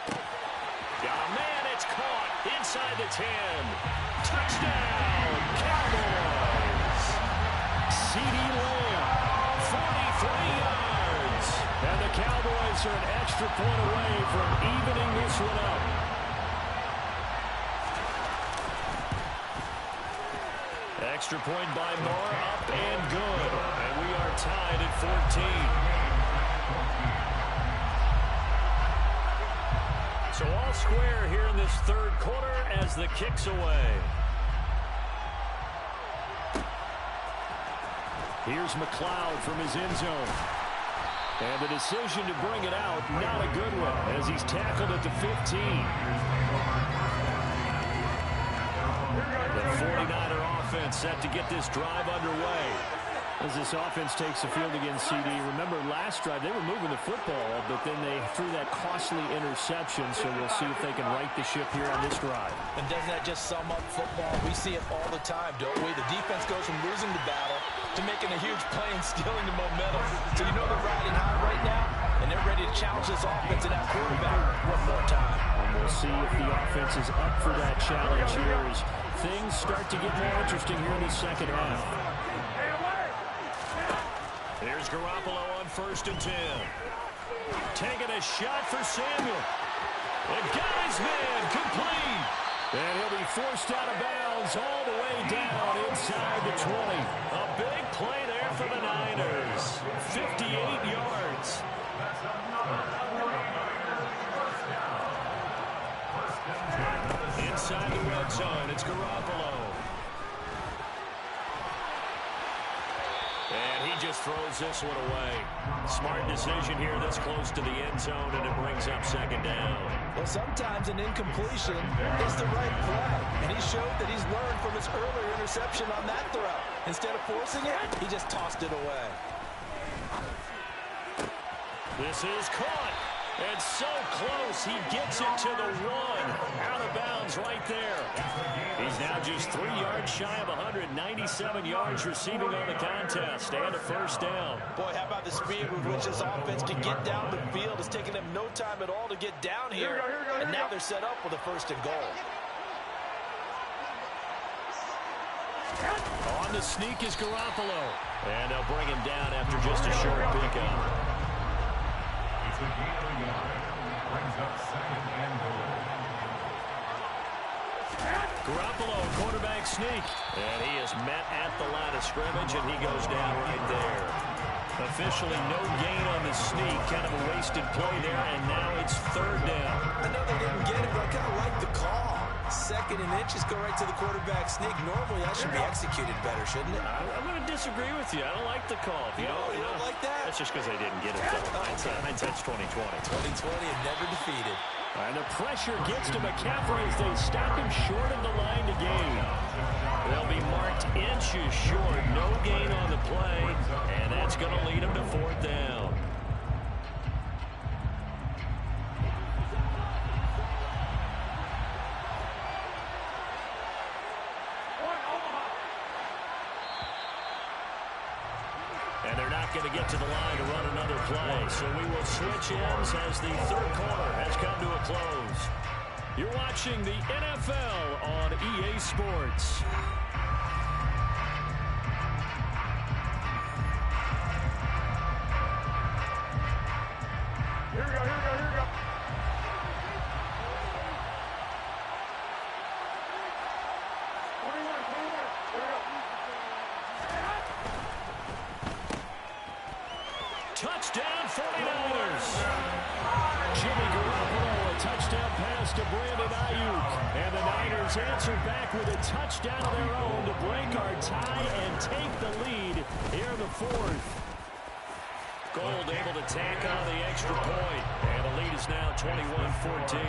B: Oh, man, it's caught inside the 10. Touchdown, Cowboys. C.D. Lamb, 43 yards. And the Cowboys are an extra point away from evening this one up. Extra point by Moore, up and good. And we are tied at 14. So all square here in this third quarter as the kick's away. Here's McLeod from his end zone. And the decision to bring it out, not a good one, as he's tackled at the 15. The 49er offense set to get this drive underway. As this offense takes the field against CD, remember last drive they were moving the football, but then they threw that costly interception, so we'll see if they can right the ship here on this drive.
C: And doesn't that just sum up football? We see it all the time, don't we? The defense goes from losing the battle to making a huge play and stealing the momentum. So you know they're riding high right now, and they're ready to challenge this offense and that quarterback one more time.
B: And we'll see if the offense is up for that challenge here as things start to get more interesting here in the second half. Here's Garoppolo on 1st and 10. Taking a shot for Samuel. And got his man complete. And he'll be forced out of bounds all the way down inside the 20. A big play there for the Niners. 58 yards. Inside the red zone, it's Garoppolo. And he just throws this one away. Smart decision here this close to the end zone, and it brings up 2nd down.
C: Well, sometimes an incompletion is the right play. And he showed that he's learned from his earlier interception on that throw. Instead of forcing it, he just tossed it away.
B: This is caught. And so close, he gets it to the 1. Out of bounds right there. He's now just 3 yards shy of 197 yards receiving on the contest. And a 1st down.
C: Boy, how about the speed with which this offense can get down the field? It's taken them no time at all to get down here. And now they're set up with a 1st and goal.
B: On the sneak is Garoppolo. And they'll bring him down after just a short pickup. Garoppolo, quarterback sneak. And he is met at the line of scrimmage, and he goes down right there. Officially no gain on the sneak. Kind of a wasted play there, and now it's 3rd down.
C: I know they didn't get it, but I kind of like the call. 2nd and inches go right to the quarterback sneak. Normally, that should be executed better, shouldn't it?
B: I'm going to disagree with you. I don't like the call.
C: You don't like that?
B: That's just because they didn't get it, though. Hindsight's 2020.
C: 2020 and never defeated.
B: And the pressure gets to McCaffrey as they stop him short of the line to gain. They'll be marked inches short. No gain on the play, and that's going to lead them to 4th down. And they're not going to get to the line to run another play. So we will switch ends as the third quarter has come to a close. You're watching the NFL on EA Sports.
E: Here we go, here we go, here we go.
B: Touchdown 49ers. Jimmy Garoppolo, a touchdown pass to Brandon Ayuk. And the Niners answer back with a touchdown of their own to break our tie and take the lead here in the fourth. Gold able to tack on the extra point. And the lead is now 21-14.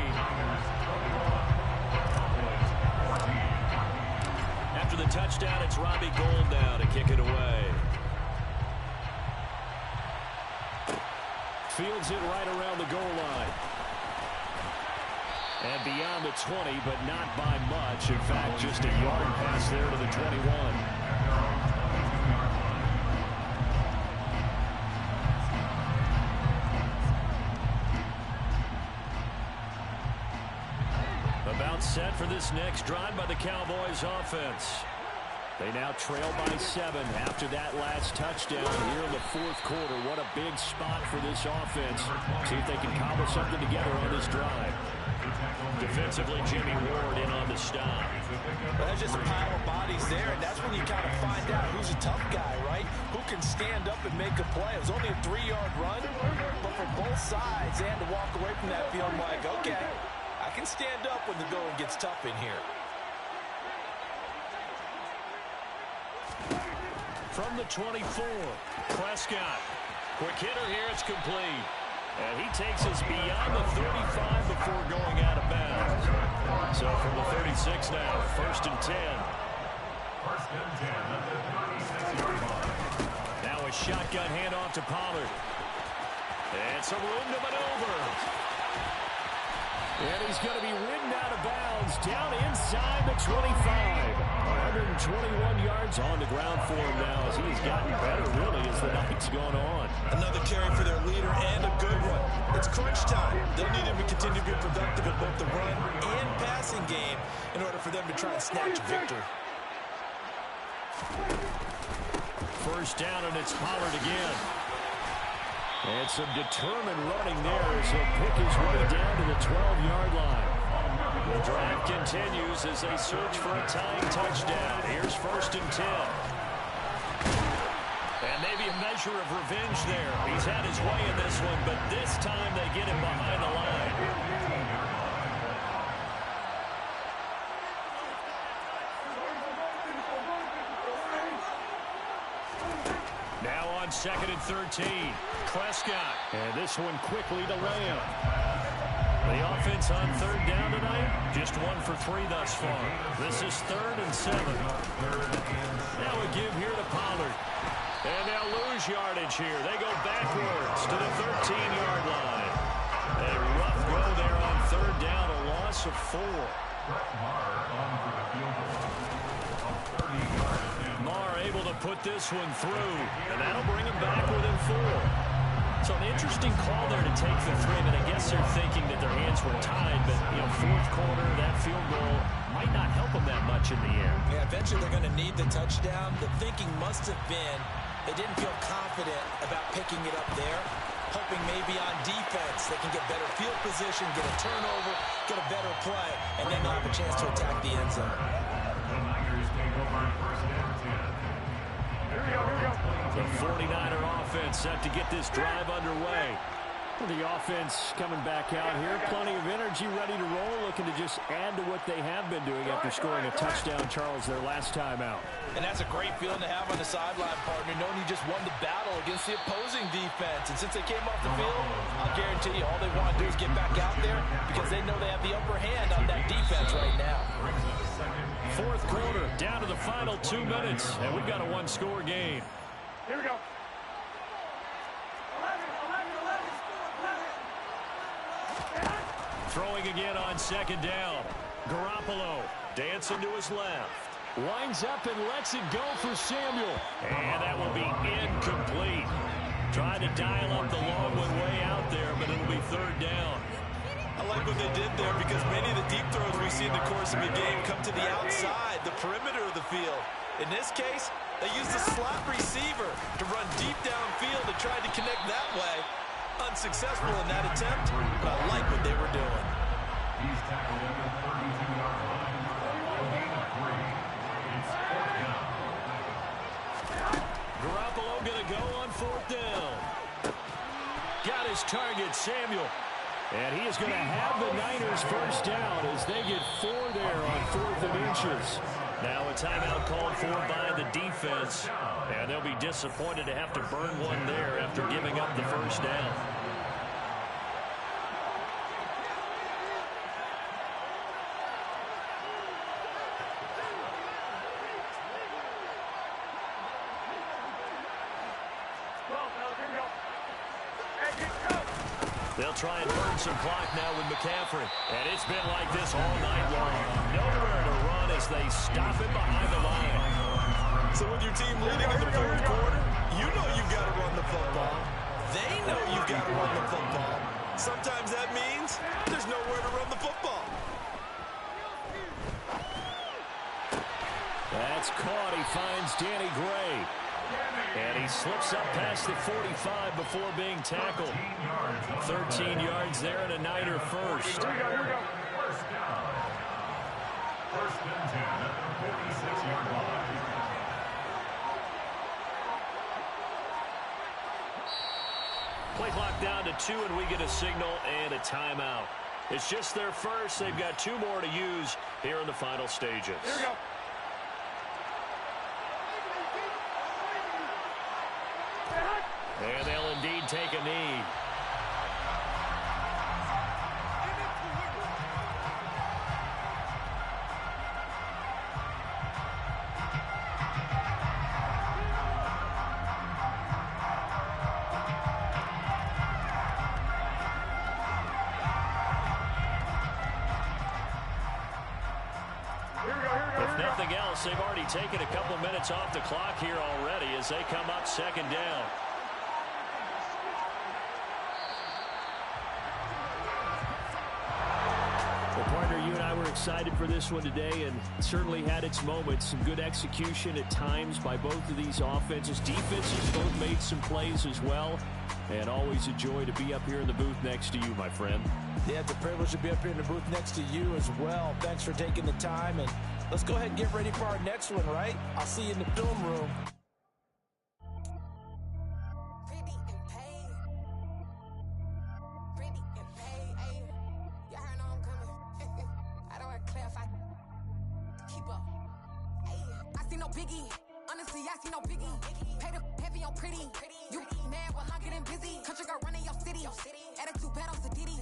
B: After the touchdown, it's Robbie Gould now to kick it away. Fields it right around the goal line. And beyond the 20, but not by much. In fact, just a yard pass there to the 21. About set for this next drive by the Cowboys offense. They now trail by 7 after that last touchdown here in the fourth quarter. What a big spot for this offense. See if they can cobble something together on this drive. Defensively, Jimmy Ward in on the stop.
C: Well, there's just a pile of bodies there, and that's when you kind of find out who's a tough guy, right? Who can stand up and make a play. It was only a 3-yard run, but for both sides, they had to walk away from that feeling like, okay, I can stand up when the going gets tough in here.
B: From the 24, Prescott. Quick hitter here, it's complete. And he takes us beyond the 35 before going out of bounds. So from the 36 now, 1st and 10.
E: 1st and 10 at the 36-yard line.
B: Now a shotgun handoff to Pollard. And some room to maneuver. And he's going to be ridden out of bounds down inside the 25. 121 yards on the ground for him now as he's gotten better, really, as the night's gone on.
C: Another carry for their leader and a good one. It's crunch time. They'll need him to continue to be productive in both the run and passing game in order for them to try and snatch victory.
B: First down, and it's Pollard again. And some determined running there as he'll pick his way down to the 12-yard line. The drive continues as they search for a tying touchdown. Here's 1st and 10. And maybe a measure of revenge there. He's had his way in this one, but this time they get him behind the line. Now on 2nd and 13. Prescott. And this one quickly to Lamb. The offense on 3rd down tonight, just 1 for 3 thus far. This is 3rd and 7. Now a give here to Pollard. And they'll lose yardage here. They go backwards to the 13-yard line. A rough go there on 3rd down, a loss of 4. Marr able to put this one through, and that'll bring him back within 4. So an interesting call there to take the 3, but I guess they're thinking that their hands were tied, but, you know, 4th quarter, that field goal might not help them that much in the end.
C: Yeah, eventually they're going to need the touchdown. The thinking must have been they didn't feel confident about picking it up there, hoping maybe on defense they can get better field position, get a turnover, get a better play, and then they'll have a chance to attack the end zone.
E: The Niners take over 1st and 10. Here we go, here we go.
B: The 49er offense set to get this drive underway. Well, the offense coming back out here, plenty of energy, ready to roll, looking to just add to what they have been doing after scoring a touchdown, Charles, their last time out.
C: And that's a great feeling to have on the sideline, partner, knowing you just won the battle against the opposing defense. And since they came off the field, I'll guarantee you all they want to do is get back out there because they know they have the upper hand on that defense right now.
B: 4th quarter, down to the final 2 minutes, and we've got a 1-score game.
E: Here we go.
B: Throwing again on 2nd down. Garoppolo dancing to his left. Winds up and lets it go for Samuel. And that will be incomplete. Trying to dial up the long one way out there, but it'll be 3rd down.
C: I like what they did there because many of the deep throws we see in the course of a game come to the outside, the perimeter of the field. In this case, they used a slot receiver to run deep downfield and tried to connect that way. Unsuccessful in that attempt, but I like what they were doing.
E: He's tackled at the 32-yard line. Gain of 3. It's 4th down.
B: Garoppolo going to go on 4th down. Got his target, Samuel. And he is going to have the Niners first down as they get 4 there on 4th and inches. Now a timeout called for by the defense. And they'll be disappointed to have to burn one there after giving up the first down. They'll try and burn some clock now with McCaffrey. And it's been like this all night long. Nowhere to run as they stop him behind the line.
C: So with your team leading in the 4th quarter, you know you've got to run the football. They know you've got to run the football. Sometimes that means there's nowhere to run the football.
B: That's caught. He finds Danny Gray. And he slips up past the 45 before being tackled. 13 yards there and a Niner first.
E: Here we go. First down. 1st and 10 at the 46-yard line.
B: Play clock down to 2, and we get a signal and a timeout. It's just their first. They've got 2 more to use here in the final stages.
E: Here we go.
B: And they'll indeed take a knee. If nothing else, they've already taken a couple minutes off the clock here already as they come up 2nd down. Well, partner, you and I were excited for this one today and certainly had its moments. Some good execution at times by both of these offenses. Defenses both made some plays as well. And always a joy to be up here in the booth next to you, my friend.
C: Yeah, it's a privilege to be up here in the booth next to you as well. Thanks for taking the time, and let's go ahead and get ready for our next one, right? I'll see you in the film room.
F: Biggie, honestly, I see no biggie. Pay the heavy on pretty. You mad while I'm getting busy. Country girl running your city. Attitude bad on Diddy.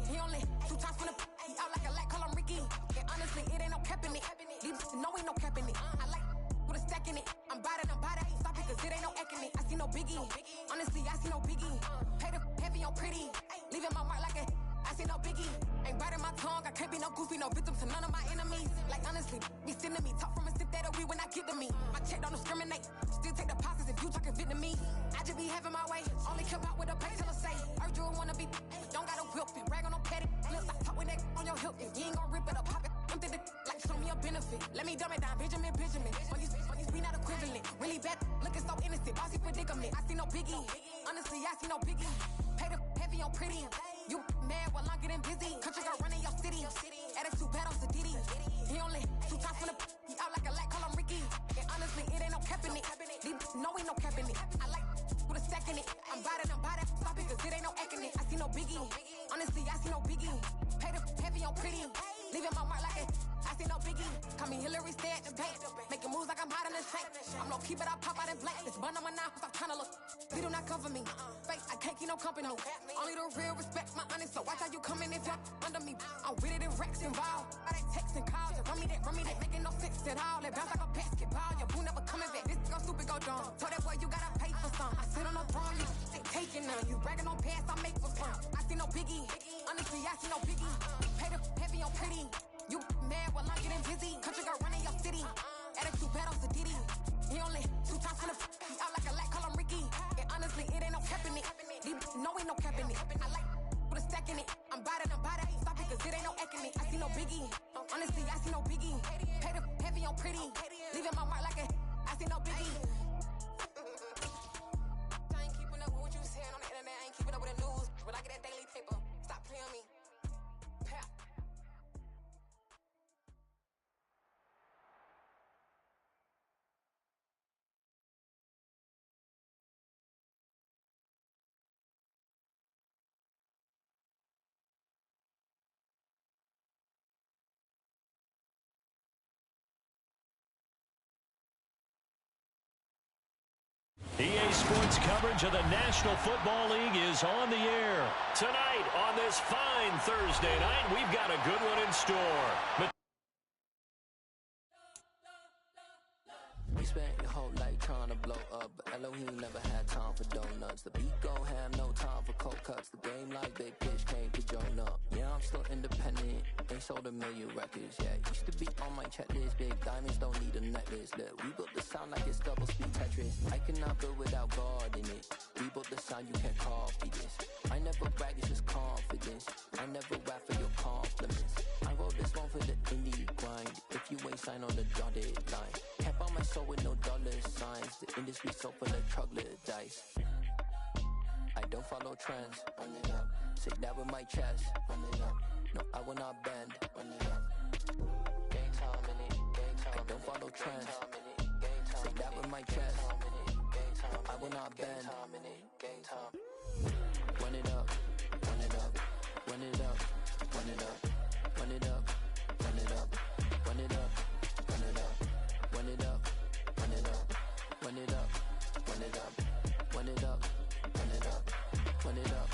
F: He only 2 times from the he out like a lack, call him Ricky. And honestly, it ain't no cap in it. Leave no ain't no cap in it. I like with a stack in it. I'm bad it. Stop it, cause it ain't no acting it. I see no biggie. Honestly, I see no biggie. Pay the heavy on pretty. Leaving my mark like a I see no biggie. Ain't biting my tongue. I can't be no goofy, no victim to none of my enemies. Like honestly, be sending me talk from a sip that we when I get to me. My check don't discriminate. Still take deposits if you talking Vietnamese. I just be having my way. Only come out with a pay till I say. Urge you wanna be. Don't got a whip and brag on no petty. Flips, I talk with that on your hip. If you ain't gon' rip it up, pop it. Empty the like show me a benefit. Let me dumb it down, Benjamin. When you be not equivalent. Really bad, looking so innocent. Bossy predicament. I see no biggie. Honestly, I see no biggie. Pay the heavy on pretty. You mad while I'm getting busy. Country girl running your city. Attitude bad on Diddy. He only 2 times from the he out like a lack, call him Ricky. And honestly, it ain't no cap in it. No ain't no cap in it. I like with a stack in it. I'm bad it. Stop it, cause it ain't no acting it. I see no biggie. Honestly, I see no biggie. Pay the heavy on pretty. Leaving my mark like it. I see no biggie. Call me Hillary, stay at the bank. Making moves like I'm hot in the tank. I'm low key, but I pop out in blank. It's bun on my knife, I'm trying to look. They do not come for me. Fake, I can't keep no company. Only the real respect my honest. So watch how you coming if you're under me. I'm with it and Rex involved. I they text and calls. Run me that. Making no sense at all. They bounce like a basketball. Your boo never coming back. This go stupid, go dumb. Told that boy you gotta pay for some. I sit on the throne, you taking none. You bragging on past, I make for fun. I see no biggie. Honestly, I see no biggie. Pay the heavy on pretty. You mad while I'm getting busy. Country girl running your city. Attitude bad on Diddy. He only 2 times from the he out like a lack, call him Ricky. And honestly, it ain't no cap in it. No ain't no cap in it. I like with a stack in it. I'm bad it. Stop
B: EA Sports coverage of the National Football League is on the air. Tonight, on this fine Thursday night, we've got a good one in store.
G: We spent your whole life trying to blow up, but Elohim never had time for donuts. The beat gon' have no time for cold cuts. The game like Big Pitch came to join up. Yeah, I'm still independent, ain't sold a million records yet. Used to be on my checklist, big diamonds don't need a necklace. Look, we built the sound like it's double speed Tetris. I cannot build without God in it. We built the sound, you can't copy this. I never brag, it's just confidence. I never rap for your compliments. I wrote this one for the indie grind. If you ain't signed on the dotted line, can't buy my soul with no dollar signs. The industry so full of troglodytes. I don't follow trends. Run it up. Say that with my chest. Run it up. No, I will not bend. Run it up. Game time in it. Game time. I don't follow trends. Say that with my chest. No, I will not bend. Game time. Run it up. Run it up. Run it up. Run it up. Run it up. Run it up. Run it up. Run it up. Run it up. Run it up. Run it up. Run it up. Run it up. Run it up. Run it up.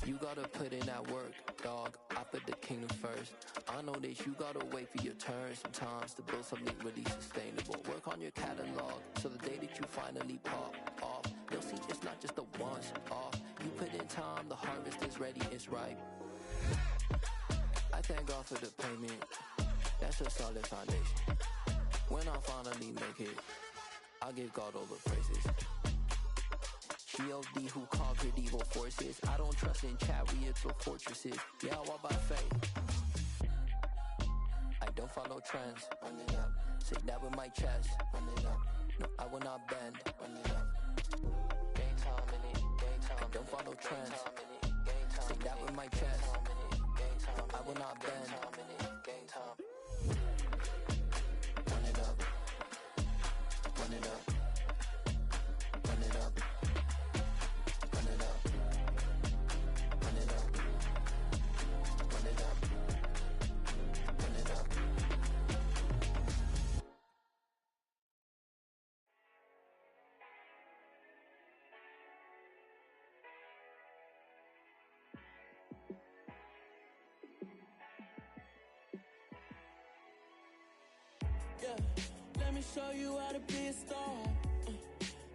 G: You gotta put in that work, dog. I put the kingdom first. I know that you gotta wait for your turn sometimes to build something really sustainable. Work on your catalog, so the day that you finally pop off, you'll see it's not just a once off. You put in time, the harvest is ready, it's ripe. I thank God for the payment. That's a solid foundation. When I finally make it, I'll give God all the praises. G.O.D. who conquered evil forces. I don't trust in chariots or fortresses. Yeah, I walk by faith. I don't follow trends. Run it up. Say that with my chest. Run it up. No, I will not bend. Run it up. Game time in it. Game time. I don't follow trends. Say that with my chest. No, I will not bend. Game time. Run it up. Run it up. Run it up. Run it up. Run it up. Run it up. Run it up.
H: Yeah, let me show you how to be a star.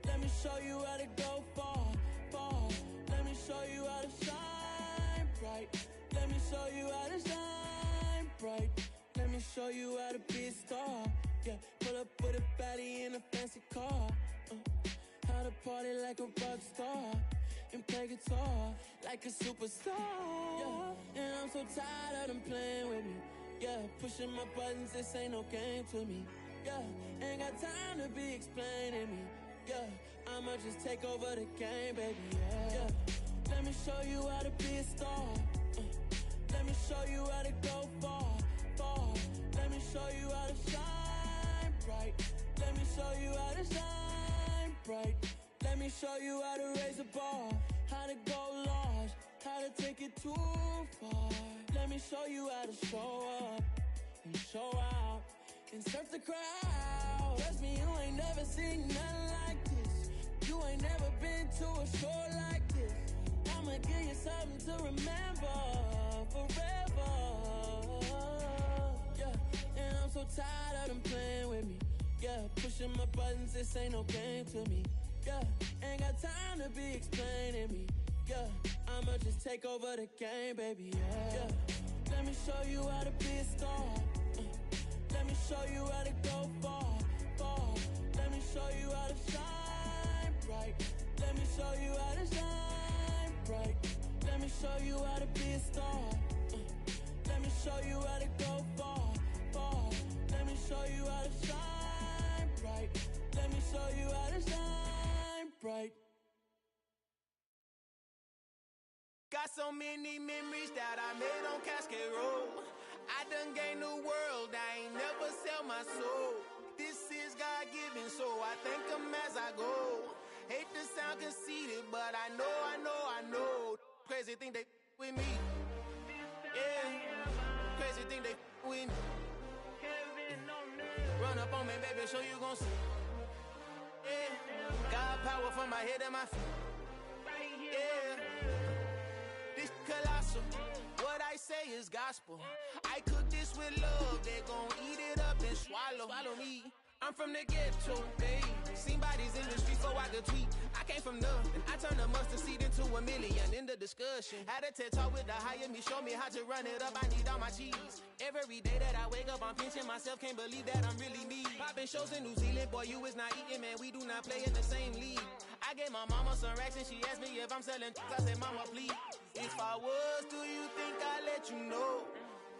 H: Let me show you how to go far, far. Let me show you how to shine bright. Let me show you how to shine bright. Let me show you how to be a star. Yeah, pull up with a baddie in a fancy car. How to party like a rock star and play guitar like a superstar. Yeah, and I'm so tired of them playing with me. Yeah, pushing my buttons, this ain't no game to me. Yeah, ain't got time to be explaining me. Yeah, I'ma just take over the game, baby. Yeah, let me show you how to be a star. Let me show you how to go far, far. Let me show you how to shine bright. Let me show you how to shine bright. Let me show you how to raise a bar, how to go large, how to take it too far. Let me show you how to show up and show out and surf the crowd. Trust me, you ain't never seen nothing like this. You ain't never been to a show like this. I'ma give you something to remember forever. Yeah, and I'm so tired of them playing with me. Yeah, pushing my buttons, this ain't no game to me. Yeah, ain't got time to be explaining me. Yeah, I'ma just take over the game, baby. Yeah, let me show you how to be a star. Let me show you how to go far, far. Let me show you how to shine bright. Let me show you how to shine bright. Let me show you how to be a star. Let me show you how to go far, far. Let me show you how to shine bright. Let me show you how to shine bright.
A: Got so many memories that I made on Cascade Road. I done gained the world, I ain't never sell my soul. This is God-given, so I thank him as I go. Hate to sound conceited, but I know. Crazy think they with me. Yeah, crazy think they with me. Run up on me, baby, show you gon' see. Yeah, Got power from my head and my feet. Yeah. This colossal. What I say is gospel. I cook this with love. They gon' eat it up and swallow me. I'm from the ghetto, baby. Seen bodies in the street so I could tweet. I came from nothing. I turned a mustard seed into a million in the discussion. Had a TED talk with the higher me, show me how to run it up. I need all my cheese. Every day that I wake up, I'm pinching myself. Can't believe that I'm really me. Popping shows in New Zealand, boy, you is not eating, man. We do not play in the same league. I gave my mama some racks and she asked me if I'm selling. I said, mama, please. If I was, do you think I'd let you know?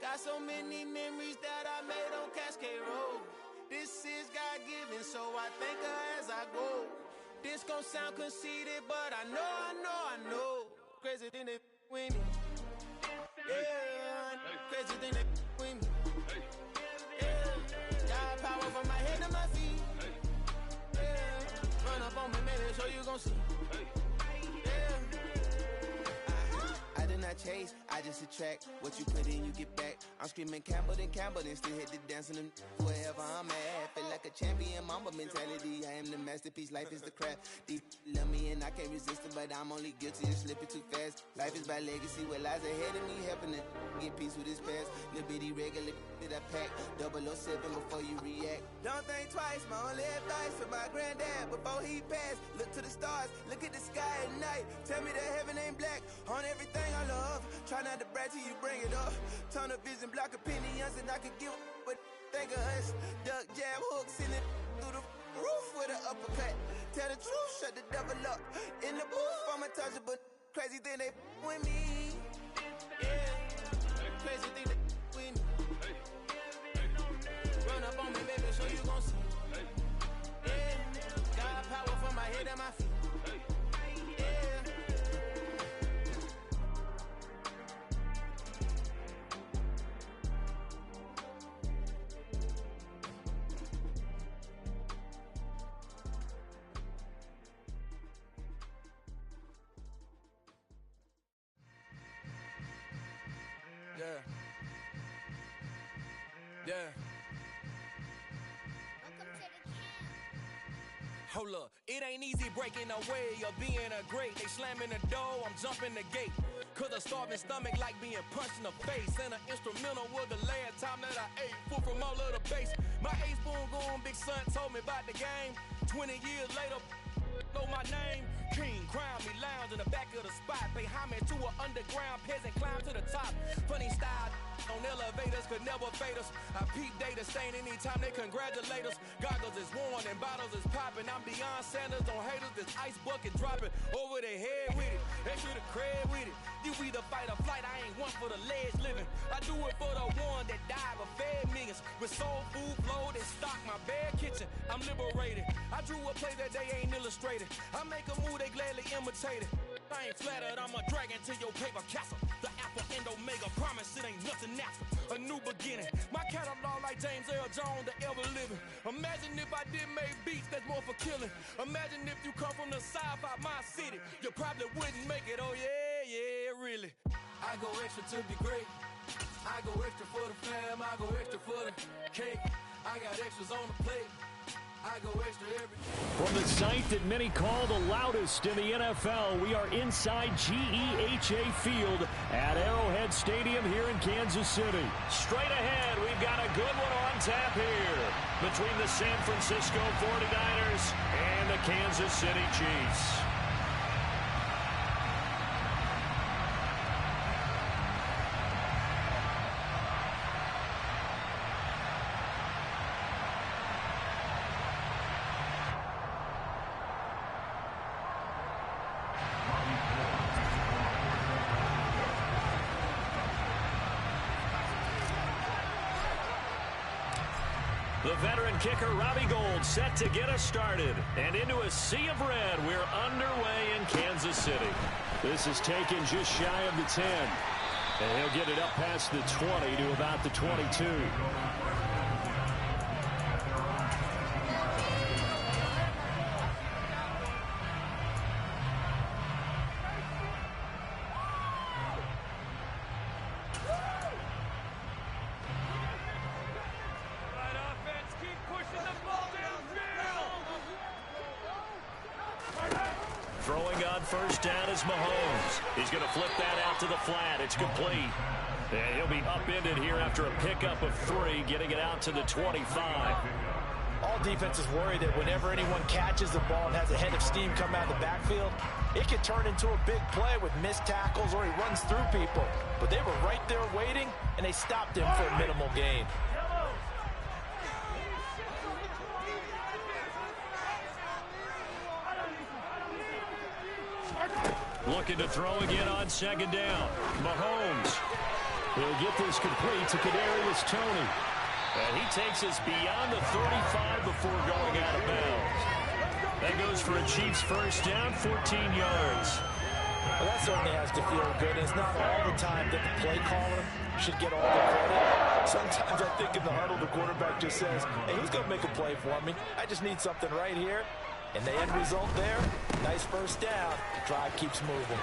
A: Got so many memories that I made on Cascade Road. This is God-given, so I thank her as I go. This gon' sound conceited, but I know. Crazy thing they with me. Yeah, crazy thing they with me. Yeah, got power from my head to my feet. Yeah, run up on me, maybe so you gon' see. I chase, I just attract what you put in, you get back. I'm screaming Campbell, then still hit the dance and wherever I'm at. Feel like a champion, mamba mentality. I am the masterpiece, life is the craft. Deep love me and I can't resist it, but I'm only guilty of slipping too fast. Life is by legacy, what lies ahead of me, helping to get peace with his past. Little bitty regular that I pack, 007 before you react. Don't think twice, my only advice for my granddad before he passed. Look to the stars, look at the sky at night. Tell me that heaven ain't black on everything I love. Try not to brag till you bring it up. Tunnel vision, block opinions, and I could give a but think of us. Duck jab hooks in it through the roof with an uppercut. Tell the truth, shut the devil up. In the booth, I'm untouchable. Crazy thing they with me. Yeah, crazy thing they with me. Run up on me, baby, so you gon' see. Yeah, got power from my head and my feet. Yeah. Hold up, it ain't easy breaking away or being a great. They slamming the door, I'm jumping the gate. Cause a starving stomach like being punched in the face. And an instrumental was the last time that I ate. Full from all of the bass. My ace spoon going, big son told me about the game. 20 years later, know my name. King, crown me, lounge in the back of the spot. Pay homage to an underground peasant, climb to the top. Funny style on elevators could never fade us. I peep data stain anytime they congratulate us. Goggles is worn and bottles is popping. I'm Deion Sanders on haters, this ice bucket dropping over their head with it. Extra the cred with it. You either fight or flight, I ain't one for the ledge living. I do it for the one that died but fed millions. With soul food flowed and stocked my bare kitchen. I'm liberated. I drew a play that they ain't illustrated. I make a move, they gladly imitate it. I ain't flattered, I'm a dragon to your paper castle. The Alpha and Omega, promise it ain't nothing after. A new beginning. My catalog like James Earl Jones, the ever living. Imagine if I did make beats that's more for killing. Imagine if you come from the south out my city. You probably wouldn't make it, oh yeah, really. I go extra to be great. I go extra for the fam, I go extra for the cake. I got extras on the plate. I go extra every.
B: From the site that many call the loudest in the NFL, we are inside GEHA Field at Arrowhead Stadium here in Kansas City. Straight ahead, we've got a good one on tap here between the San Francisco 49ers and the Kansas City Chiefs. The veteran kicker, Robbie Gould, set to get us started. And into a sea of red, we're underway in Kansas City. This is taken just shy of the 10. And he'll get it up past the 20 to about the 22. Throwing on first down is Mahomes. He's going to flip that out to the flat. It's complete. And he'll be upended here after a pickup of 3, getting it out to the 25.
C: All defenses worry that whenever anyone catches the ball and has a head of steam come out of the backfield, it can turn into a big play with missed tackles or he runs through people. But they were right there waiting, and they stopped him for a minimal gain.
B: Looking to throw again on second down. Mahomes. He'll get this complete to Kadarius Toney. And he takes us beyond the 35 before going out of bounds. That goes for a Chiefs first down, 14 yards.
C: Well, that certainly has to feel good. It's not all the time that the play caller should get all the credit. Sometimes I think in the huddle, the quarterback just says, hey, who's going to make a play for me? I just need something right here. And the end result there, nice first down. Drive keeps moving.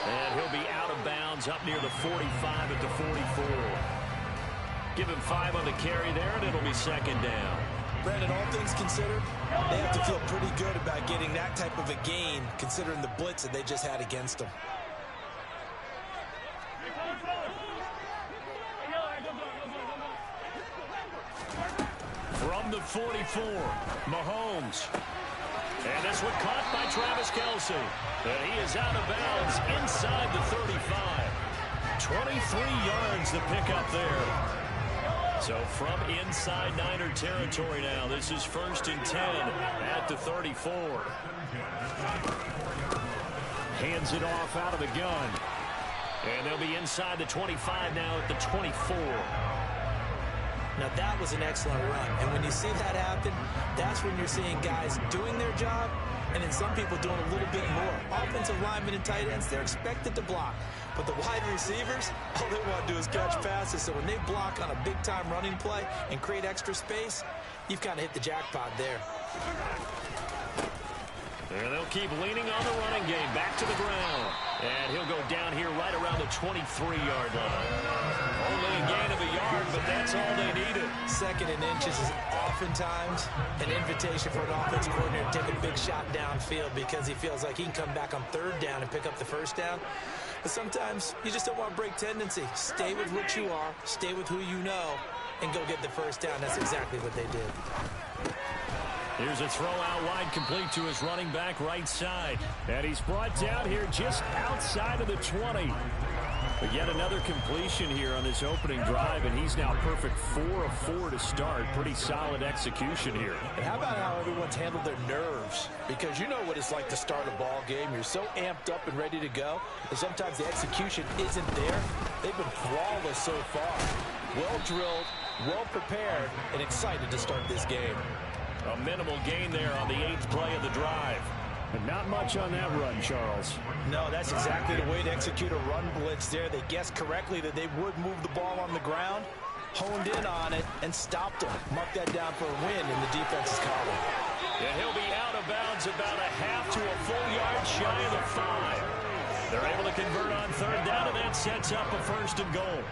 B: And he'll be out of bounds up near the 45 at the 44. Give him 5 on the carry there, and it'll be second down.
C: Brandon, all things considered, they have to feel pretty good about getting that type of a gain, considering the blitz that they just had against them.
B: From the 44, Mahomes. And this one caught by Travis Kelce. And he is out of bounds inside the 35. 23 yards the pickup there. So from inside Niner territory now, this is 1st and 10 at the 34. Hands it off out of the gun. And they'll be inside the 25 now at the 24.
C: Now, that was an excellent run. And when you see that happen, that's when you're seeing guys doing their job and then some people doing a little bit more. Offensive linemen and tight ends, they're expected to block. But the wide receivers, all they want to do is catch passes. So when they block on a big-time running play and create extra space, you've kind of hit the jackpot there.
B: And they'll keep leaning on the running game. Back to the ground. And he'll go down here right around the 23-yard line. Only a gain of a yard, but that's all they needed.
C: 2nd and inches is oftentimes an invitation for an offense coordinator to take a big shot downfield because he feels like he can come back on 3rd down and pick up the first down. But sometimes you just don't want to break tendency. Stay with what you are, stay with who you know, and go get the first down. That's exactly what they did.
B: Here's a throw out wide, complete to his running back right side. And he's brought down here just outside of the 20. But yet another completion here on this opening drive, and he's now perfect 4 of 4 to start. Pretty solid execution here.
C: And how about how everyone's handled their nerves? Because you know what it's like to start a ball game. You're so amped up and ready to go, and sometimes the execution isn't there. They've been flawless so far. Well drilled, well prepared, and excited to start this game.
B: A minimal gain there on the 8th play of the drive.
D: But not much on that run, Charles.
C: No, that's exactly the way to execute a run blitz there. They guessed correctly that they would move the ball on the ground, honed in on it, and stopped them. Mark that down for a win in the defense's column.
B: And he'll be out of bounds about a half to a full yard shy of the 5. They're able to convert on 3rd down, and that sets up a 1st and goal.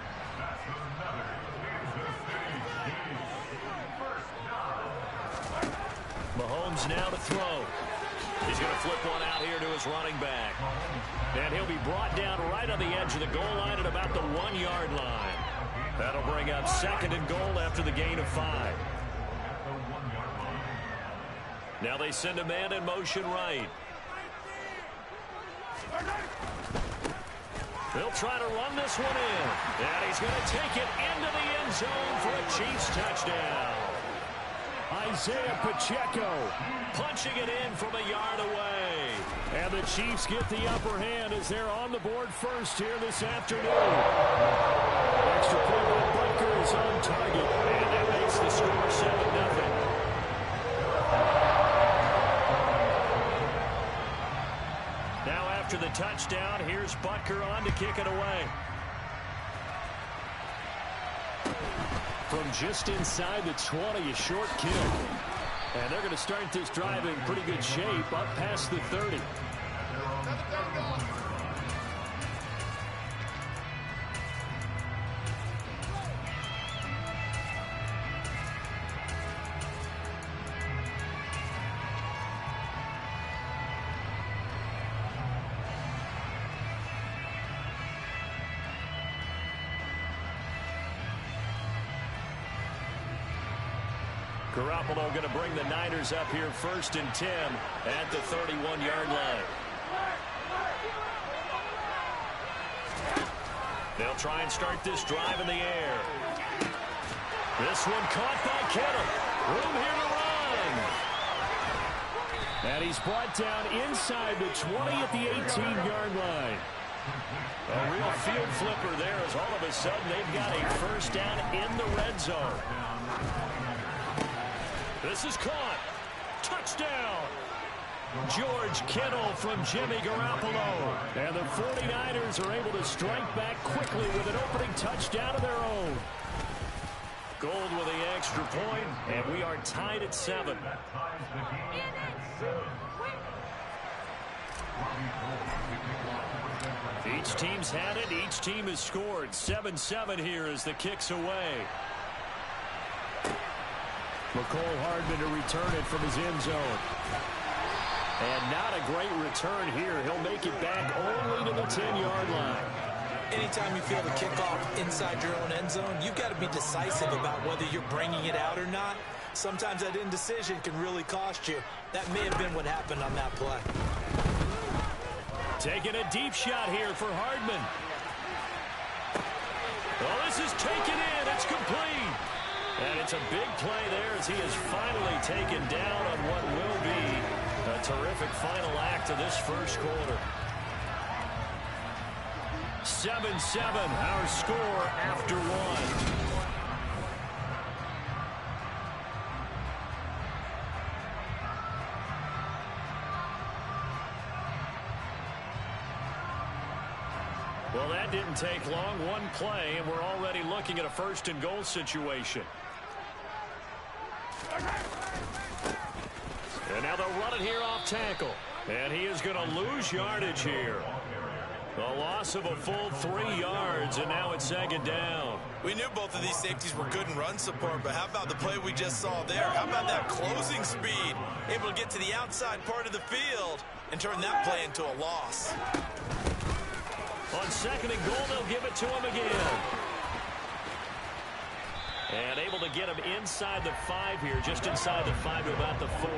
B: Mahomes now to throw. He's going to flip one out here to his running back. And he'll be brought down right on the edge of the goal line at about the 1-yard line. That'll bring up 2nd and goal after the gain of 5. Now they send a man in motion right. They'll try to run this one in. And he's going to take it into the end zone for a Chiefs touchdown.
D: Isaiah Pacheco
B: punching it in from a yard away.
D: And the Chiefs get the upper hand as they're on the board first here this afternoon. Extra point by Butker is on target.
B: And that makes the score 7-0. Now after the touchdown, here's Butker on to kick it away.
D: From just inside the 20, a short kick. And they're going to start this drive in pretty good shape up past the 30.
B: Garoppolo going to bring the Niners up here 1st and 10 at the 31-yard line. They'll try and start this drive in the air. This one caught by Kittle. Room here to run. And he's brought down inside the 20 at the 18-yard line. A real field flipper there as all of a sudden they've got a first down in the red zone. This is caught. Touchdown. George Kittle from Jimmy Garoppolo. And the 49ers are able to strike back quickly with an opening touchdown of their own. Gold with the extra point, and we are tied at 7. Each team's had it. Each team has scored. 7-7 here as the kick's away. McCole Hardman to return it from his end zone. And not a great return here. He'll make it back only to the 10-yard line.
C: Anytime you feel the kickoff inside your own end zone, you've got to be decisive about whether you're bringing it out or not. Sometimes that indecision can really cost you. That may have been what happened on that play.
B: Taking a deep shot here for Hardman. Well, this is taken in. It's complete. And it's a big play there as he is finally taken down on what will be a terrific final act of this first quarter. 7-7, our score after one. Well, that didn't take long. One play, and we're already looking at a 1st and goal situation. And now they'll run it here off tackle. And he is going to lose yardage here. A loss of a full 3 yards, and now it's 2nd down.
C: We knew both of these safeties were good in run support, but how about the play we just saw there? How about that closing speed? Able to get to the outside part of the field and turn that play into a loss.
B: On 2nd and goal, they'll give it to him again. And able to get him inside the 5 here, just inside the 5 to about the 4.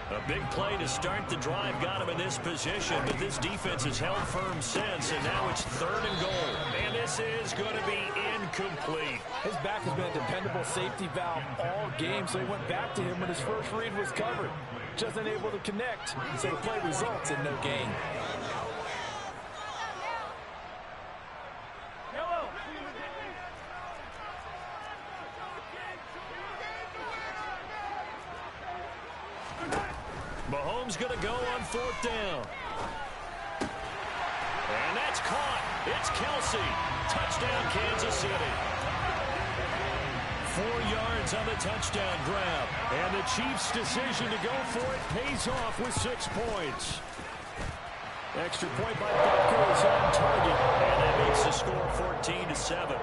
B: A big play to start the drive got him in this position, but this defense has held firm since, and now it's 3rd and goal. And this is going to be incomplete.
I: His back has been a dependable safety valve all game, so he went back to him when his first read was covered. Just unable to connect, so the play results in no gain.
B: Mahomes going to go on 4th down. And that's caught. It's Kelsey. Touchdown, Kansas City. 4 yards on the touchdown grab. And the Chiefs' decision to go for it pays off with 6 points. Extra point by Butker is on target. And that makes the score 14-7.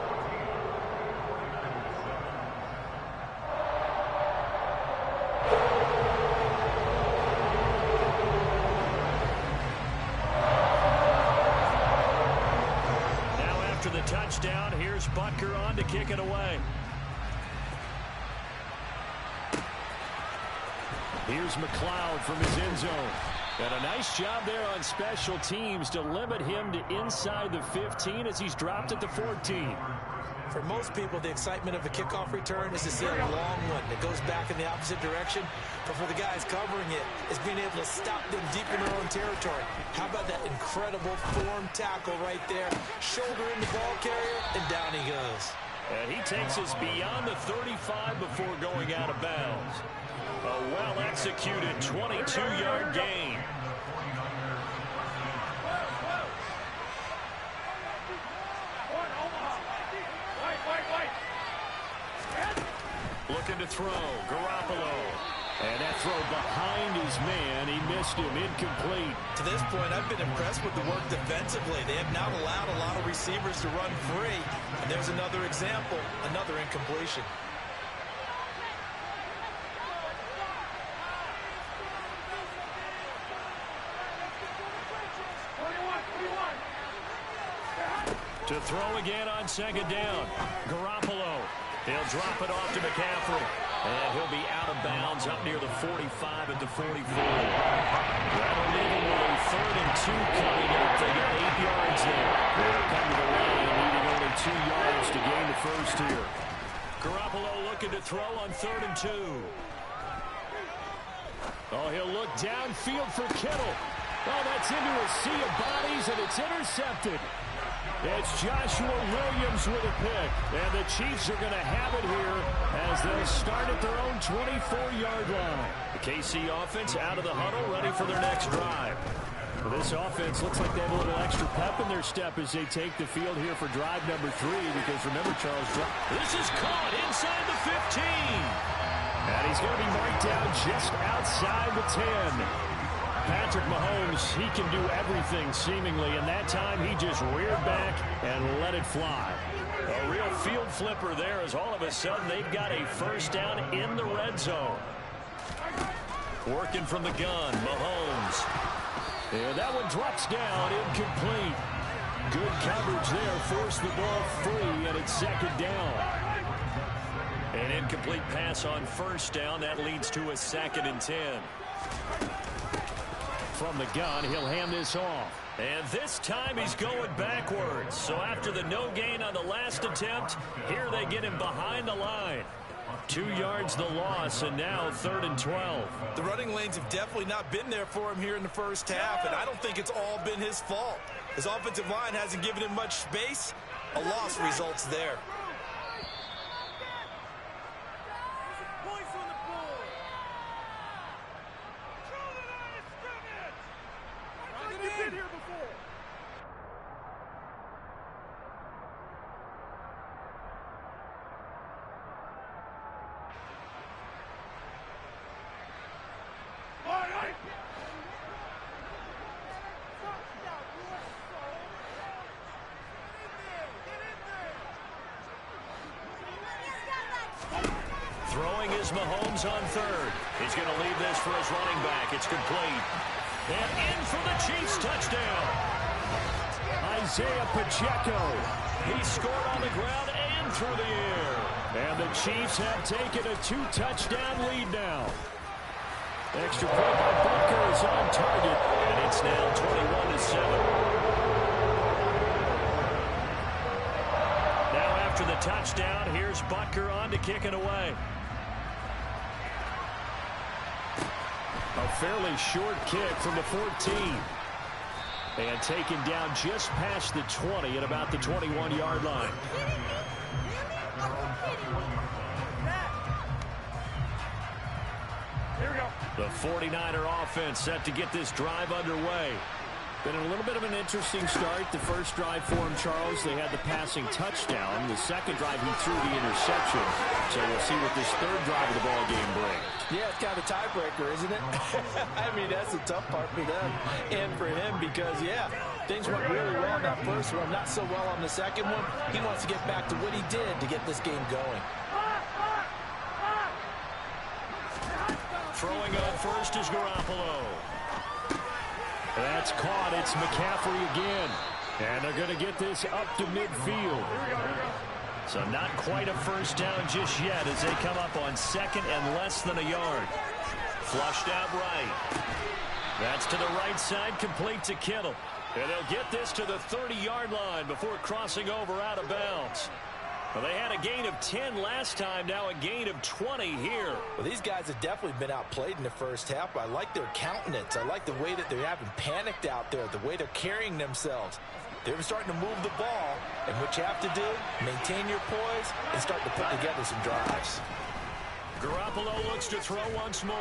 B: Touchdown. Here's Butker on to kick it away. Here's McLeod from his end zone. And a nice job there on special teams to limit him to inside the 15 as he's dropped at the 14.
C: For most people, the excitement of a kickoff return is to see a long one that goes back in the opposite direction. But for the guys covering it, is being able to stop them deep in their own territory. How about that incredible form tackle right there? Shoulder in the ball carrier, and down he goes.
B: And he takes us beyond the 35 before going out of bounds. A well-executed 22-yard gain. Looking to throw, Garoppolo. And that throw behind his man, he missed him, incomplete.
C: To this point, I've been impressed with the work defensively. They have not allowed a lot of receivers to run free. And there's another example, another incompletion.
B: To throw again on 2nd down. Garoppolo. He'll drop it off to McCaffrey. And he'll be out of bounds up near the 45 at the 44. That'll leave him with a 3rd and 2 coming up. They got 8 yards there. They'll come to the line, needing only 2 yards to gain the first here. Garoppolo looking to throw on 3rd and 2. Oh, he'll look downfield for Kittle. Oh, that's into a sea of bodies, and it's intercepted. It's Joshua Williams with a pick. And the Chiefs are going to have it here as they'll start at their own 24-yard line. The KC offense out of the huddle, ready for their next drive. Well, this offense looks like they have a little extra pep in their step as they take the field here for drive number 3. Because remember, Charles, this is caught inside the 15. And he's going to be marked down just outside the 10. Patrick Mahomes, he can do everything seemingly, and that time he just reared back and let it fly. A real field flipper there as all of a sudden they've got a first down in the red zone. Working from the gun, Mahomes. And that one drops down, incomplete. Good coverage there, forced the ball free, and it's 2nd down. An incomplete pass on 1st down, that leads to a 2nd and 10. From the gun, he'll hand this off. And this time he's going backwards. So after the no gain on the last attempt, here they get him behind the line. 2 yards the loss, and now 3rd and 12.
C: The running lanes have definitely not been there for him here in the first half, and I don't think it's all been his fault. His offensive line hasn't given him much space. A loss results there.
B: Throwing is Mahomes on 3rd. He's going to leave this for his running back. It's complete. And in for the Chiefs touchdown. Isaiah Pacheco. He scored on the ground and through the air. And the Chiefs have taken a 2-touchdown lead now. Extra point by Butker is on target. And it's now 21-7. Now after the touchdown, here's Butker on to kick it away. A fairly short kick from the 14. And taken down just past the 20 at about the 21-yard line. Here we go. The 49er offense set to get this drive underway. Been a little bit of an interesting start. The first drive for him, Charles, they had the passing touchdown. The second drive, he threw the interception. So we'll see what this 3rd drive of the ball game brings.
I: Yeah, it's kind of a tiebreaker, isn't it? I mean, that's the tough part for them and for him because, yeah, things went really well in that first one, not so well on the second one. He wants to get back to what he did to get this game going.
B: Throwing on first is Garoppolo. That's caught. It's McCaffrey again. And they're going to get this up to midfield. So not quite a first down just yet as they come up on 2nd and less than a yard. Flushed out right. That's to the right side, complete to Kittle. And they'll get this to the 30-yard line before crossing over out of bounds. Well, they had a gain of 10 last time, now a gain of 20 here.
I: Well, these guys have definitely been outplayed in the first half, but I like their countenance. I like the way that they're having panicked out there, the way they're carrying themselves. They're starting to move the ball, and what you have to do, maintain your poise and start to put together some drives.
B: Garoppolo looks to throw once more.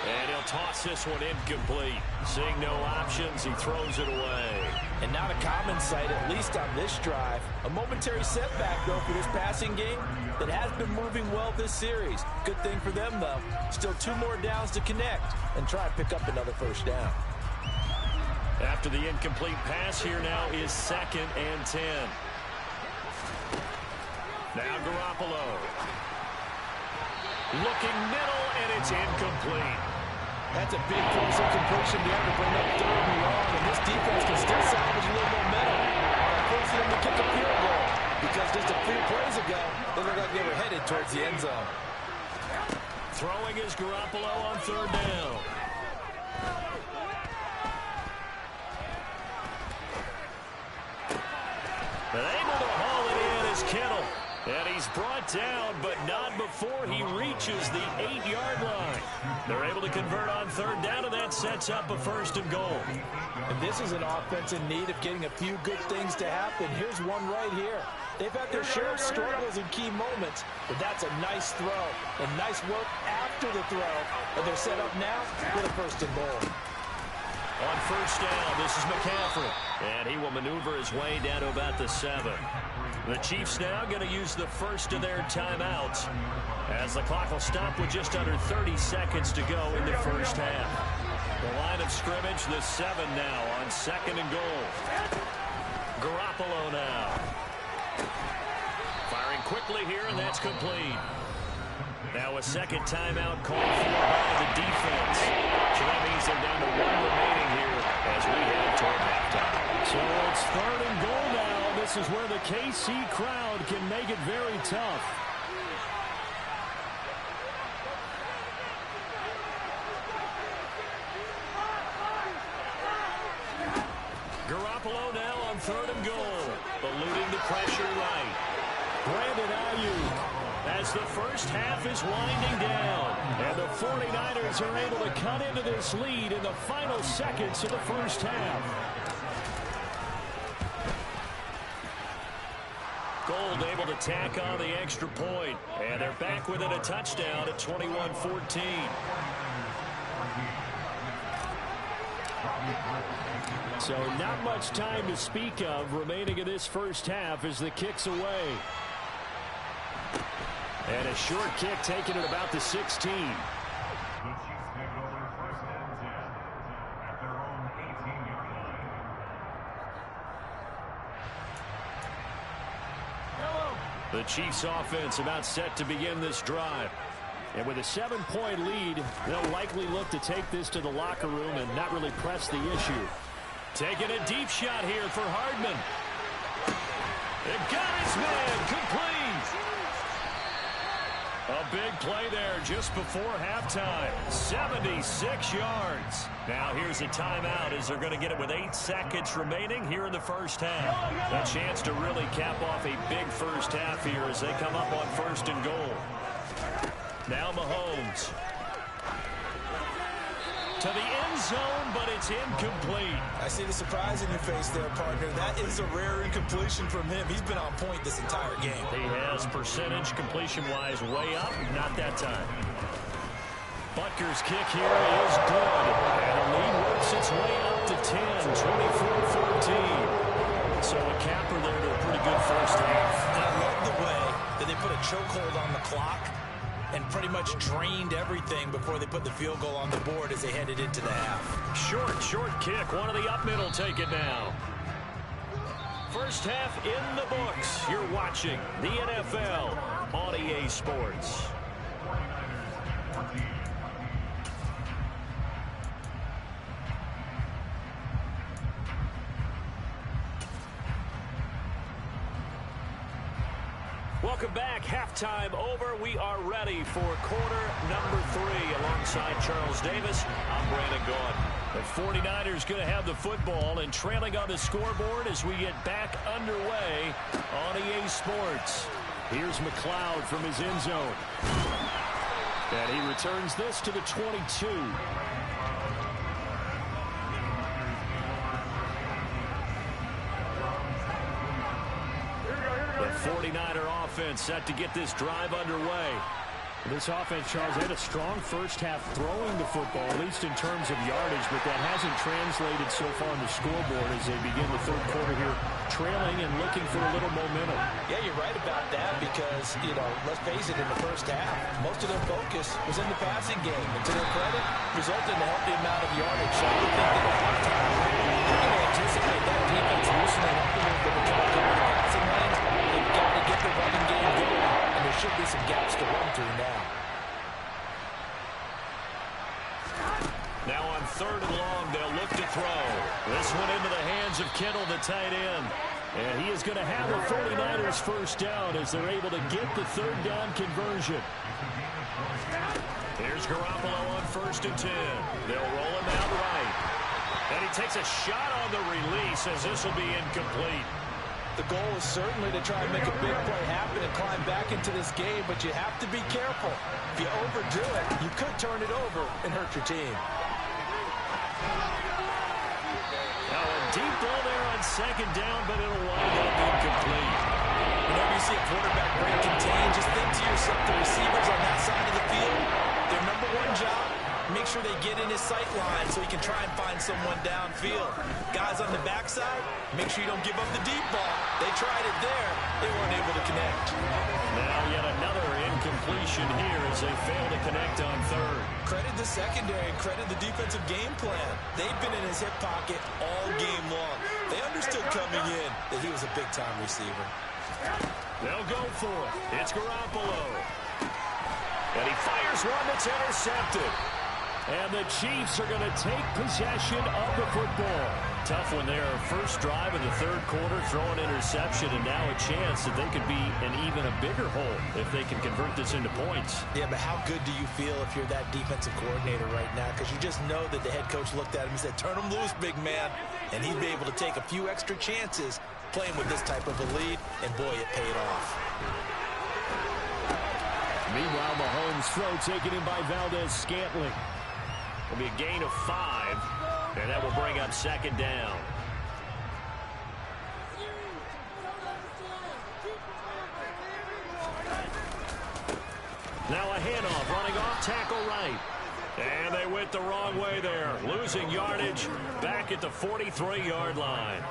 B: And he'll toss this one incomplete. Seeing no options, he throws it away.
I: And not a common sight, at least on this drive. A momentary setback, though, for this passing game that has been moving well this series. Good thing for them, though. Still 2 more downs to connect and try and pick up another first down.
B: After the incomplete pass, here now is 2nd and 10. Now Garoppolo. Looking middle, and it's incomplete.
I: That's a big force of completion there to bring up 3rd and long, and this defense can still salvage a little momentum by forcing them to kick a field goal. because just a few plays ago, they looked like they were headed towards the end zone.
B: Throwing is Garoppolo on third down. But able to haul it in is Kittle. And he's brought down, but not before he reaches the 8-yard line. They're able to convert on third down, and that sets up a 1st and goal.
I: And this is an offense in need of getting a few good things to happen. Here's one right here. They've had their share of struggles in key moments, but that's a nice throw and nice work after the throw. And they're set up now with a 1st and goal.
B: On first down, this is McCaffrey. And he will maneuver his way down to about the 7. The Chiefs now going to use the first of their timeouts as the clock will stop with just under 30 seconds to go in the first half. The line of scrimmage, the 7 now on 2nd and goal. Garoppolo now. Firing quickly here, and that's complete. Now a second timeout called for by the defense. So that means they're down to 1 remaining here as we head toward halftime.
D: So it's 3rd and goal now. This is where the KC crowd can make it very tough.
B: Garoppolo now on 3rd and goal. Eluding the pressure right.
D: Brandon Ayuk.
B: As the first half is winding down.
D: And the 49ers are able to cut into this lead in the final seconds of the first half.
B: Gold able to tack on the extra point. And they're back within a touchdown at 21-14.
D: So not much time to speak of remaining in this first half as the kick's away. And a short kick taken at about the 16.
E: The Chiefs take over 1st and 10 at their own 18-yard line.
D: The Chiefs offense about set to begin this drive. And with a 7-point lead, they'll likely look to take this to the locker room and not really press the issue.
B: Taking a deep shot here for Hardman. It got his man complete. A big play there just before halftime. 76 yards. Now here's a timeout as they're going to get it with 8 seconds remaining here in the first half. A chance to really cap off a big first half here as they come up on 1st and goal. Now Mahomes. To the end zone, but it's incomplete.
I: I see the surprise in your face there, partner. That is a rare incompletion from him. He's been on point this entire game.
B: He has percentage completion-wise way up. Not that time. Butker's kick here is good. And the lead works its way up to 10, 24-14. So a capper there to a pretty good first half.
I: And I love the way that they put a chokehold on the clock and pretty much drained everything before they put the field goal on the board as they headed into the half.
B: Short kick. One of the up middle take it now. First half in the books. You're watching the NFL on EA Sports. Welcome back. Halftime over. We are ready for quarter number 3 alongside Charles Davis. I'm Brandon Gaud. The 49ers going to have the football and trailing on the scoreboard as we get back underway on EA Sports.
D: Here's McLeod from his end zone. And he returns this to the 22.
B: The 49er offense set to get this drive underway.
D: This offense, Charles, had a strong first half throwing the football, at least in terms of yardage, but that hasn't translated so far on the scoreboard as they begin the third quarter here, trailing and looking for a little momentum.
I: Yeah, you're right about that because, let's face it, in the first half, most of their focus was in the passing game. And to their credit, resulted in a healthy amount of yardage. So I would think that at halftime, you're going to anticipate that defense loosening up a little bit to try to get the passing lanes. They've got to get the running game going, and there should be some gaps to run through now.
B: Now on 3rd and long, they'll look to throw. This one into the hands of Kittle, the tight end.
D: And he is going to have the 49ers first down as they're able to get the third down conversion. Here's Garoppolo on 1st and 10. They'll roll him out right. And he takes a shot on the release as this will be incomplete.
I: The goal is certainly to try and make a big play happen and climb back into this game, but you have to be careful. If you overdo it, you could turn it over and hurt your team.
D: Now a deep ball there on 2nd down, but it'll wind up incomplete.
I: Whenever you see a quarterback break contain, just think to yourself, the receivers on that side of the field, their number one job, make sure they get in his sight line so he can try and find someone downfield. Guys on the backside, make sure you don't give up the deep ball. They tried it there. They weren't able to connect.
D: Now yet another incompletion here as they fail to connect on 3rd.
I: Credit the secondary, credit the defensive game plan. They've been in his hip pocket all game long. They understood coming in that he was a big-time receiver.
D: They'll go for it. It's Garoppolo. And he fires one that's intercepted. And the Chiefs are going to take possession of the football. Tough one there. First drive of the 3rd quarter, throw an interception, and now a chance that they could be in even a bigger hole if they can convert this into points.
I: Yeah, but how good do you feel if you're that defensive coordinator right now? Because you just know that the head coach looked at him and said, turn him loose, big man. And he'd be able to take a few extra chances playing with this type of a lead, and boy, it paid off.
D: Meanwhile, Mahomes' throw taken in by Valdez-Scantling. It'll be a gain of 5, and that will bring up 2nd down. Now a handoff, running off tackle right. And they went the wrong way there, losing yardage back at the 43-yard line.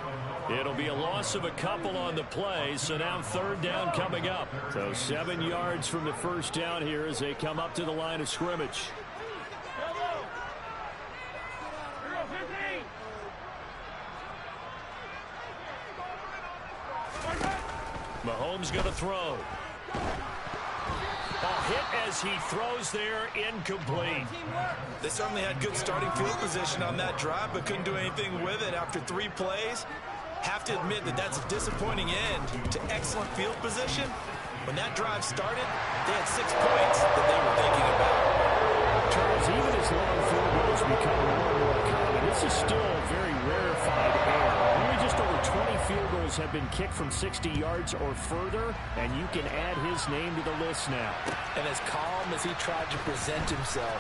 D: It'll be a loss of a couple on the play, so now 3rd down coming up. So 7 yards from the first down here as they come up to the line of scrimmage. Mahomes going to throw. A hit as he throws there, incomplete.
I: They certainly had good starting field position on that drive, but couldn't do anything with it after 3 plays. Have to admit that that's a disappointing end to excellent field position. When that drive started, they had 6 points that they were thinking about.
D: Charles, even as long field goals become more and more common, this is still a very rarefied air. Only just over 20 field goals have been kicked from 60 yards or further, and you can add his name to the list now.
I: And as calm as he tried to present himself,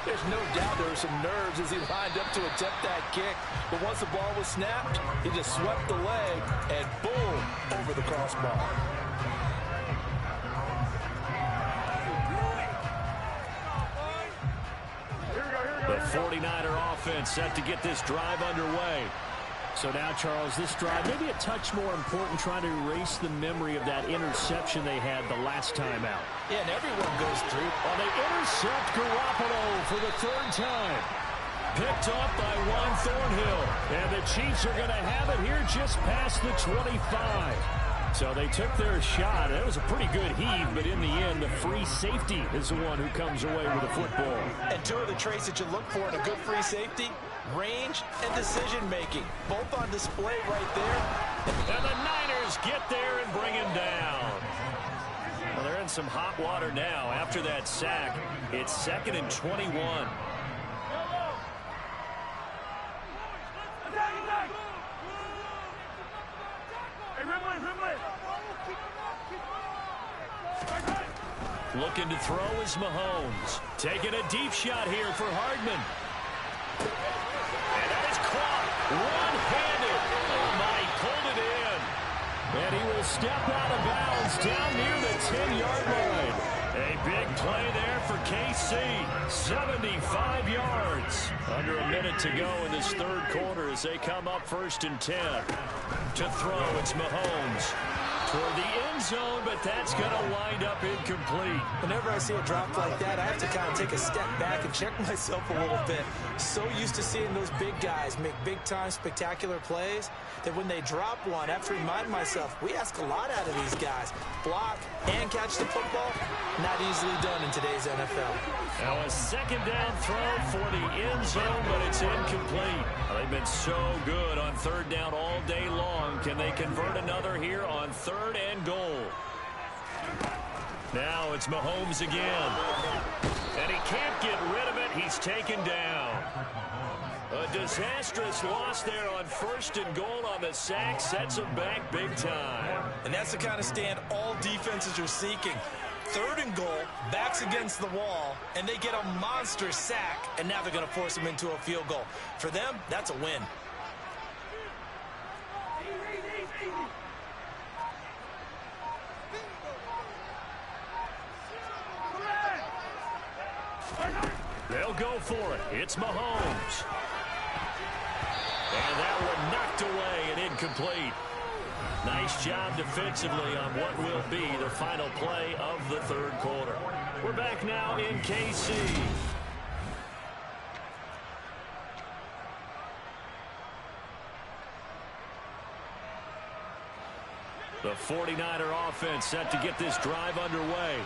I: there's no doubt there were some nerves as he lined up to attempt that kick. But once the ball was snapped, he just swept the leg and boom, over the crossbar.
D: The 49er offense set to get this drive underway. So now, Charles, this drive maybe a touch more important, trying to erase the memory of that interception they had the last time out.
I: Yeah, and everyone goes through.
D: Well, they intercept Garoppolo for the 3rd time. Picked up by Juan Thornhill. And the Chiefs are going to have it here just past the 25. So they took their shot. It was a pretty good heave, but in the end, the free safety is the one who comes away with the football.
I: And 2 of the traits that you look for in a good free safety, range and decision-making, both on display right there.
D: And the Niners get there and bring him down. Well, they're in some hot water now. After that sack, it's 2nd and 21. Looking to throw is Mahomes. Taking a deep shot here for Hardman. And that is caught. One-handed. Oh, my, pulled it in. And he will step out of bounds down near the 10-yard line. A big play there for KC. 75 yards. Under a minute to go in this 3rd quarter as they come up 1st and 10. To throw, it's Mahomes.
B: toward the end zone, but that's going to wind up incomplete.
I: Whenever I see a drop like that, I have to kind of take a step back and check myself a little bit. So used to seeing those big guys make big-time, spectacular plays that when they drop one, I have to remind myself, we ask a lot out of these guys. Block and catch the football, not easily done in today's NFL.
B: Now a second down throw for the end zone, but it's incomplete. They've been so good on third down all day long. Can they convert another here on third and goal? Now it's Mahomes again. And he can't get rid of it. He's taken down. A disastrous loss there on first and goal on the sack. Sets him back big time.
I: And that's the kind of stand all defenses are seeking. Third and goal, backs against the wall, and they get a monster sack, and now they're going to force them into a field goal. For them, that's a win.
B: They'll go for it. It's Mahomes. And that one knocked away and incomplete. Nice job defensively on what will be the final play of the third quarter. We're back now in KC. The 49er offense set to get this drive underway.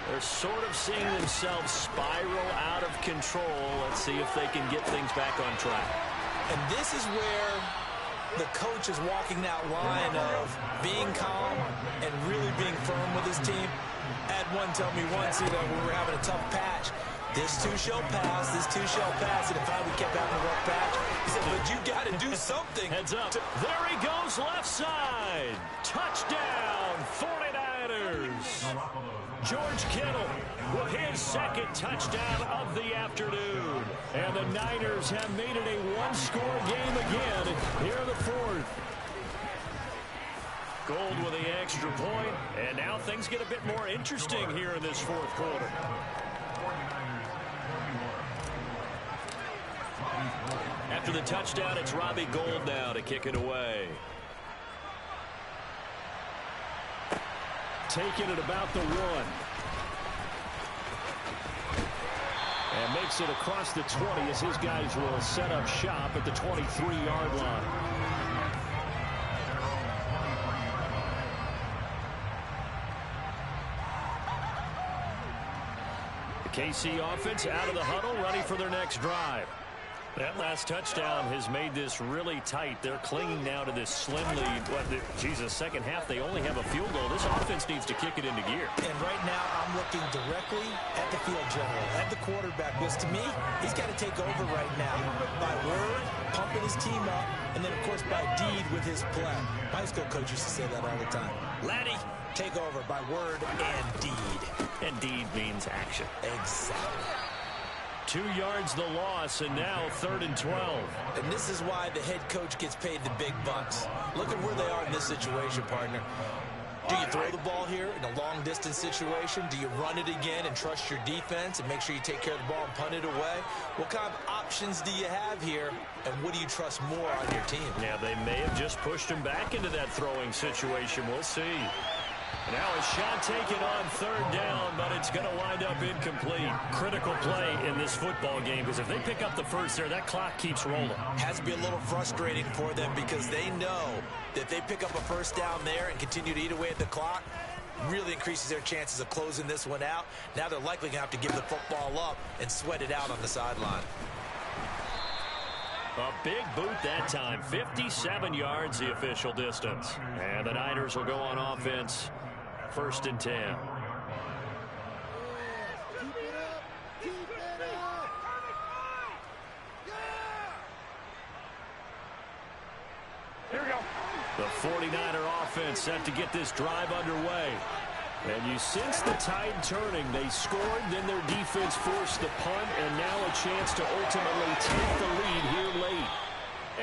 B: They're sort of seeing themselves spiral out of control. Let's see if they can get things back on track.
I: And this is where the coach is walking that line of being calm and really being firm with his team. I had one tell me once, when we were having a tough patch, this too shall pass, this too shall pass, and if we kept having a rough patch, he said, but you got to do something.
B: Heads up. There he goes, left side. Touchdown, 49ers. George Kittle with his second touchdown of the afternoon. And the Niners have made it a one-score game again here in the fourth. Gold with the extra point, and now things get a bit more interesting here in this fourth quarter. After the touchdown, it's Robbie Gould now to kick it away. Taking it about the 1. And makes it across the 20 as his guys will set up shop at the 23-yard line. The KC offense out of the huddle, ready for their next drive. That last touchdown has made this really tight. They're clinging now to this slim lead. Second half, they only have a field goal. This offense needs to kick it into gear.
I: And right now, I'm looking directly at the field general, at the quarterback, because to me, he's got to take over right now by word, pumping his team up, and then, of course, by deed with his play. My high school coach used to say that all the time. Laddie, take over by word and deed.
B: And deed means action.
I: Exactly.
B: 2 yards the loss, and now 3rd and 12.
I: And this is why the head coach gets paid the big bucks. Look at where they are in this situation, partner. Do you throw the ball here in a long-distance situation? Do you run it again and trust your defense and make sure you take care of the ball and punt it away? What kind of options do you have here, and what do you trust more on your team?
B: Yeah, they may have just pushed him back into that throwing situation. We'll see. Now a shot taken on 3rd down, but it's going to wind up incomplete. Critical play in this football game, because if they pick up the first there, that clock keeps rolling.
I: Has to be a little frustrating for them because they know that they pick up a first down there and continue to eat away at the clock, really increases their chances of closing this one out. Now they're likely going to have to give the football up and sweat it out on the sideline.
B: A big boot that time. 57 yards the official distance. And the Niners will go on offense. 1st and 10.
E: Here we go.
B: The 49er offense set to get this drive underway. And you sense the tide turning. They scored, then their defense forced the punt, and now a chance to ultimately take the lead here late.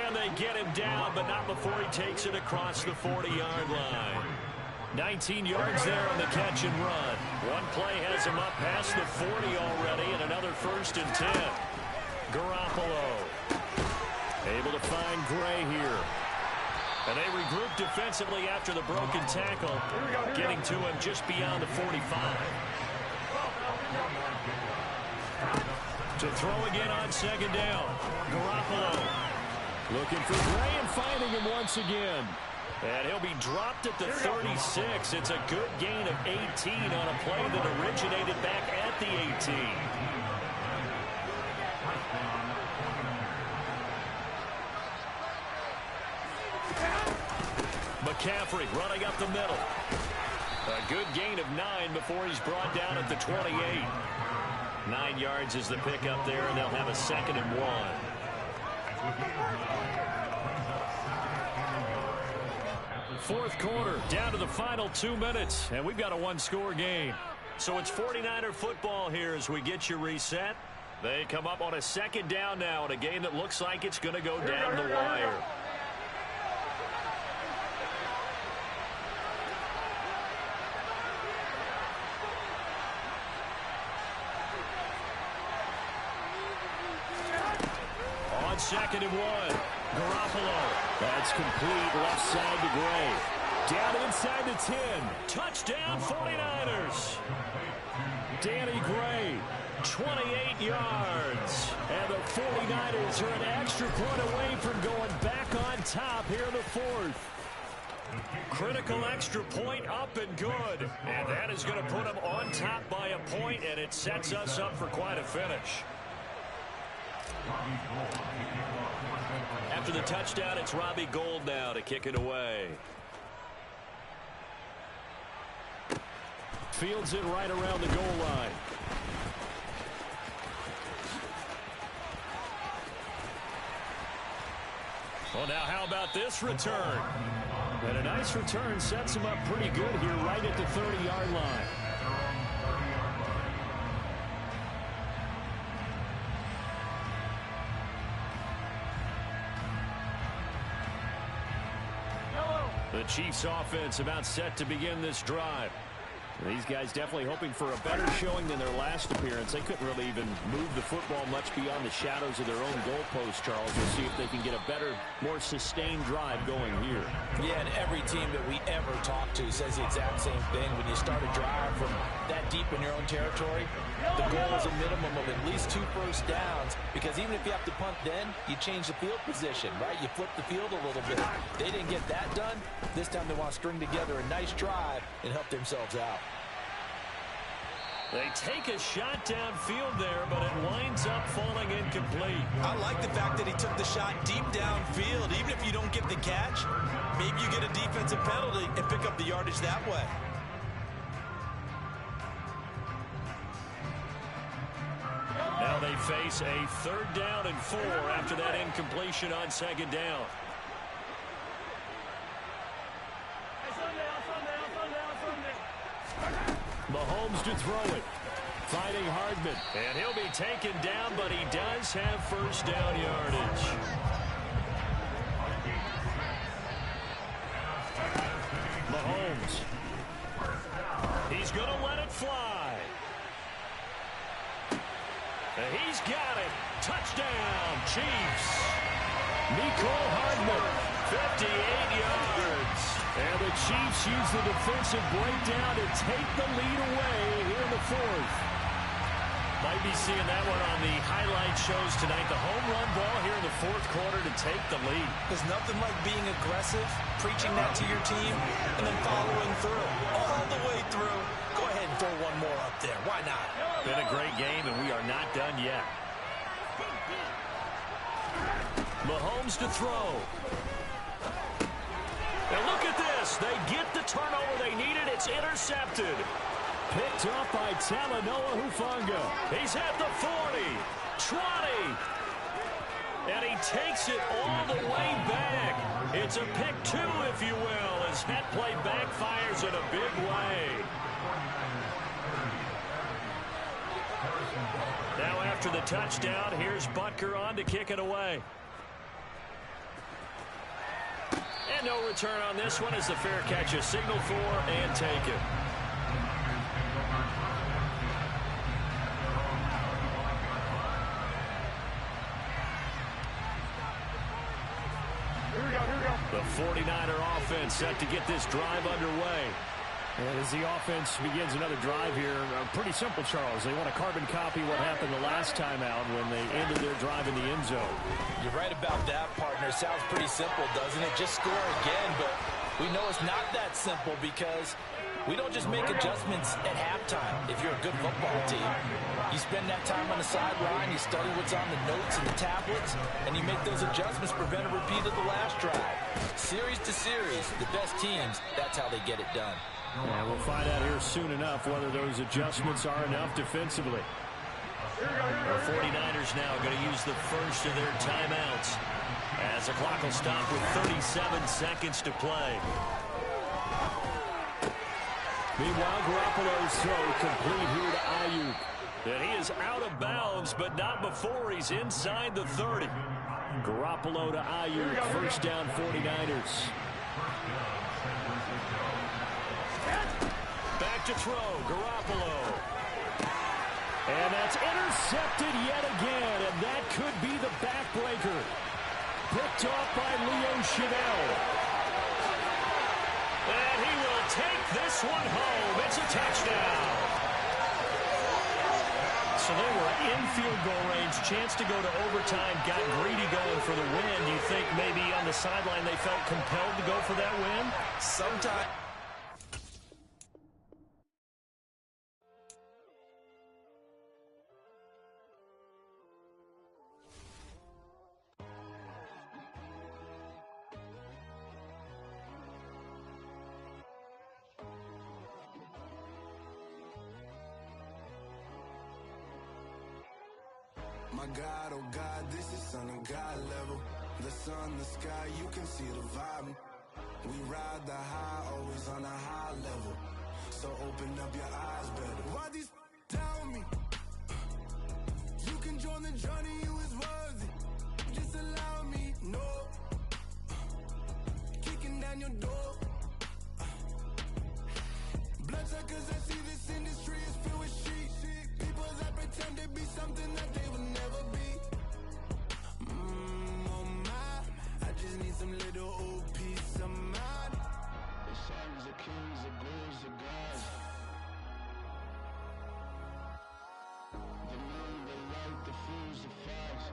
B: And they get him down, but not before he takes it across the 40-yard line. 19 yards there on the catch and run. One play has him up past the 40 already, and another 1st and 10. Garoppolo able to find Gray here. And they regroup defensively after the broken tackle, getting to him just beyond the 45. To throw again on second down. Garoppolo looking for Gray and finding him once again. And he'll be dropped at the 36. It's a good gain of 18 on a play that originated back at the 18. McCaffrey running up the middle. A good gain of 9 before he's brought down at the 28. 9 yards is the pickup there, and they'll have a 2nd and 1. Fourth quarter, down to the final 2 minutes, and we've got a one-score game. So it's 49er football here as we get you reset. They come up on a 2nd down now in a game that looks like it's going to go down the wire. On 2nd and 1, Garoppolo. That's complete left side to Gray. Down inside the 10. Touchdown 49ers. Danny Gray, 28 yards. And the 49ers are an extra point away from going back on top here in the fourth. Critical extra point up and good. And that is going to put them on top by a point, and it sets us up for quite a finish. After the touchdown, it's Robbie Gould now to kick it away. Fields it right around the goal line. Well, now how about this return? And a nice return sets him up pretty good here right at the 30-yard line. The Chiefs offense about set to begin this drive. These guys definitely hoping for a better showing than their last appearance. They couldn't really even move the football much beyond the shadows of their own goalpost, Charles. We'll see if they can get a better, more sustained drive going here.
I: Yeah, and every team that we ever talk to says the exact same thing. When you start a drive from that deep in your own territory, the goal is a minimum of at least 2 first downs, because even if you have to punt then, you change the field position, right? You flip the field a little bit. They didn't get that done. This time they want to string together a nice drive and help themselves out.
B: They take a shot downfield there, but it winds up falling incomplete.
C: I like the fact that he took the shot deep downfield. Even if you don't get the catch, maybe you get a defensive penalty and pick up the yardage that way.
B: Now they face a 3rd down and 4 after that incompletion on 2nd down. Mahomes to throw it. Fighting Hardman. And he'll be taken down, but he does have first down yardage. Mahomes. He's going to let it fly. And he's got it. Touchdown, Chiefs. Nicole Hardman, 58 yards. And the Chiefs use the defensive breakdown to take the lead away here in the fourth. Might be seeing that one on the highlight shows tonight. The home run ball here in the fourth quarter to take the lead.
C: There's nothing like being aggressive, preaching that to your team, and then following through. All the way through. Go ahead and throw one more up there. Why not?
B: Been a great game, and we are not done yet. Mahomes to throw. And look at this. They get the turnover they needed. It's intercepted. Picked up by Talanoa Hufanga. He's at the 40, 20. And he takes it all the way back. It's a pick 2, if you will, as that play backfires in a big way. Now after the touchdown, here's Butker on to kick it away. And no return on this one as the fair catch is signaled for and taken.
E: Here we go.
B: The 49er offense set to get this drive underway.
D: And as the offense begins another drive here, pretty simple, Charles. They want to carbon copy what happened the last time out when they ended their drive in the end zone.
I: You're right about that, partner. Sounds pretty simple, doesn't it? Just score again, but we know it's not that simple because we don't just make adjustments at halftime if you're a good football team. You spend that time on the sideline, you study what's on the notes and the tablets, and you make those adjustments, prevent a repeat of the last drive. Series to series, the best teams, that's how they get it done.
D: And we'll find out here soon enough whether those adjustments are enough defensively.
B: The 49ers now going to use the first of their timeouts as the clock will stop with 37 seconds to play.
D: Meanwhile, Garoppolo's throw complete here to Ayuk.
B: And he is out of bounds, but not before he's inside the 30.
D: Garoppolo to Ayuk, first down 49ers.
B: Back to throw, Garoppolo.
D: And that's intercepted yet again, and that could be the backbreaker. Picked off by Leo Chenal.
B: And he will take this one home. It's a touchdown.
C: So they were in field goal range, chance to go to overtime, got greedy going for the win. Do you think maybe on the sideline they felt compelled to go for that win?
I: Sometimes.
J: My God, oh God, this is son of God level. The sun, the sky, you can see the vibe. We ride the high, always on a high level. So open up your eyes better. Why these tell me? You can join the journey, you is worthy. Just allow me, no. Kicking down your door. Bloodsuckers, I see this industry is filled with shit. People that pretend to be something that they will never be. Oh my, I just need some little old peace of mind. The sons of kings, the ghouls, the gods. The moon, the light, the fools, the fires.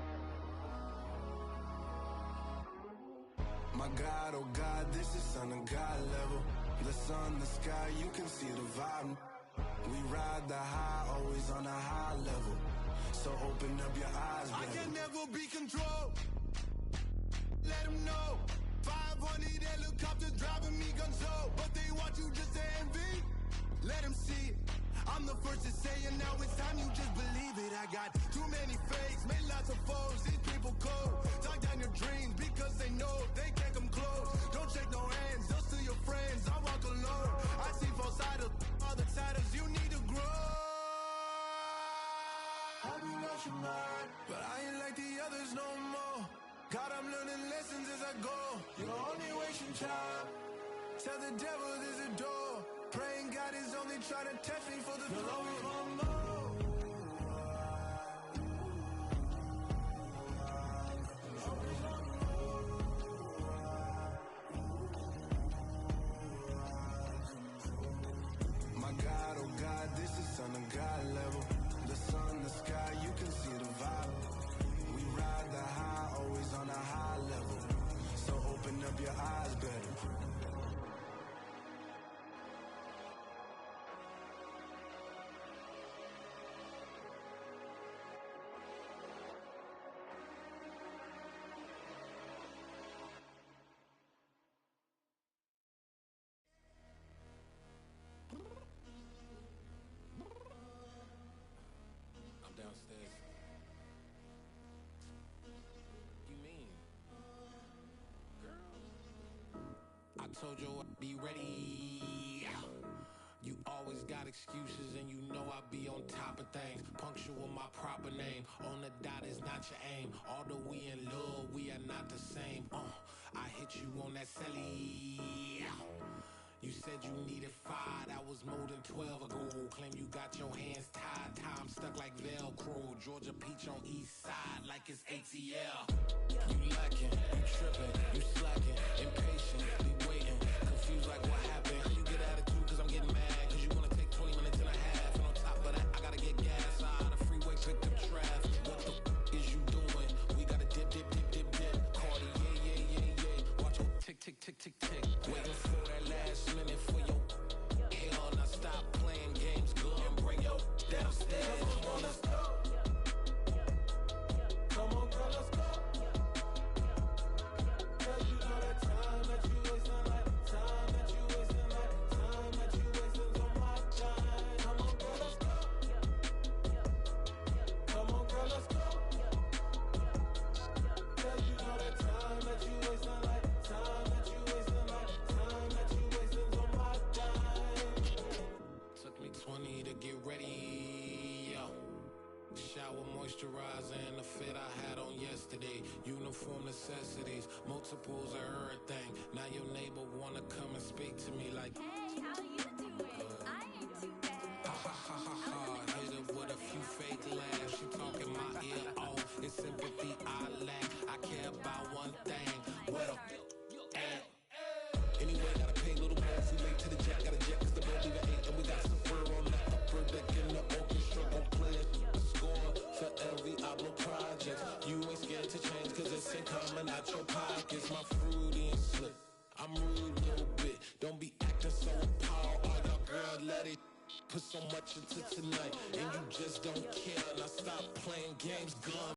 J: My God, oh God, this is son of God level. The sun, the sky, you can see the vibe. We ride the high, always on a high level. So open up your eyes, baby. I can never be controlled. Let them know. 500 helicopters driving me gunso. But they want you just to envy. Let them see it. I'm the first to say it, now it's time you just believe it. I got too many fakes, made lots of foes. These people cold. Talk down your dreams because they know they can't come close. Don't shake no hands, those to your friends. I walk alone. I see both sides of other titles. You need to grow. Have you lost your mind? But I ain't like the others no more. God, I'm learning lessons as I go. You're only wasting time. Tell the devil there's a door. Praying God is only trying to test me for the glory. My God, oh God, this is son of God level. The sun, the sky, you can see the vibe. We ride the high, always on a high level. So open up your eyes better.
K: Downstairs. You mean? Girl. I told you I'd be ready. You always got excuses and you know I be on top of things. Punctual my proper name. On the dot is not your aim. Although we in love, we are not the same. I hit you on that celly. You said you needed 5, that was more than 12 ago. Claim you got your hands tied, time stuck like Velcro. Georgia Peach on east side like it's ATL. You lacking, you tripping, you slacking, impatient, be waiting, confused like what happened. You get attitude cause I'm getting mad, cause you wanna take 20 minutes and a half. And on top of that, I gotta get gas out of the freeway, picked up traffic. What the is you doing? We gotta dip, dip, dip, dip, dip. Cardi, yeah. Watch your tick, tick, tick, tick, tick. Waiting for that last minute for your hell. Now stop playing games, go and bring your downstairs. Come on, let's go. Come on, girl, let's go. Cause you know that time that you wasting, like time that you wasting, like time that you wasting on my time. Come on, girl, let's go. Come on, girl, let's go. Cause you know that time that you wasting, like time that you wasting, like time that you wasting on my time. Took me 20 to get ready, yo. Shower, moisturizer, and the fit I had on yesterday. Uniform necessities, multiples of everything. Now your neighbor wanna come and speak to me like,
L: Hey, how you doing? I ain't too bad.
K: ha ha ha ha ha. Hit her with a few fake laughs. She talking my ear off. It's sympathy I lack. I care about one thing. What a at. Anyway, gotta pay a little more. If we late to the jet, gotta jet cause the boat leave at 8. And we got Safir on the upper deck in the orchestra. Gon' play a score for every album project. You ain't scared to change cause it's ain't coming out your pockets. My fruity and slick. I'm rude a little bit. Don't be acting so appalled. Oh, y'all girl, let it put so much into tonight. And you just don't care. Now stop playing games, gun.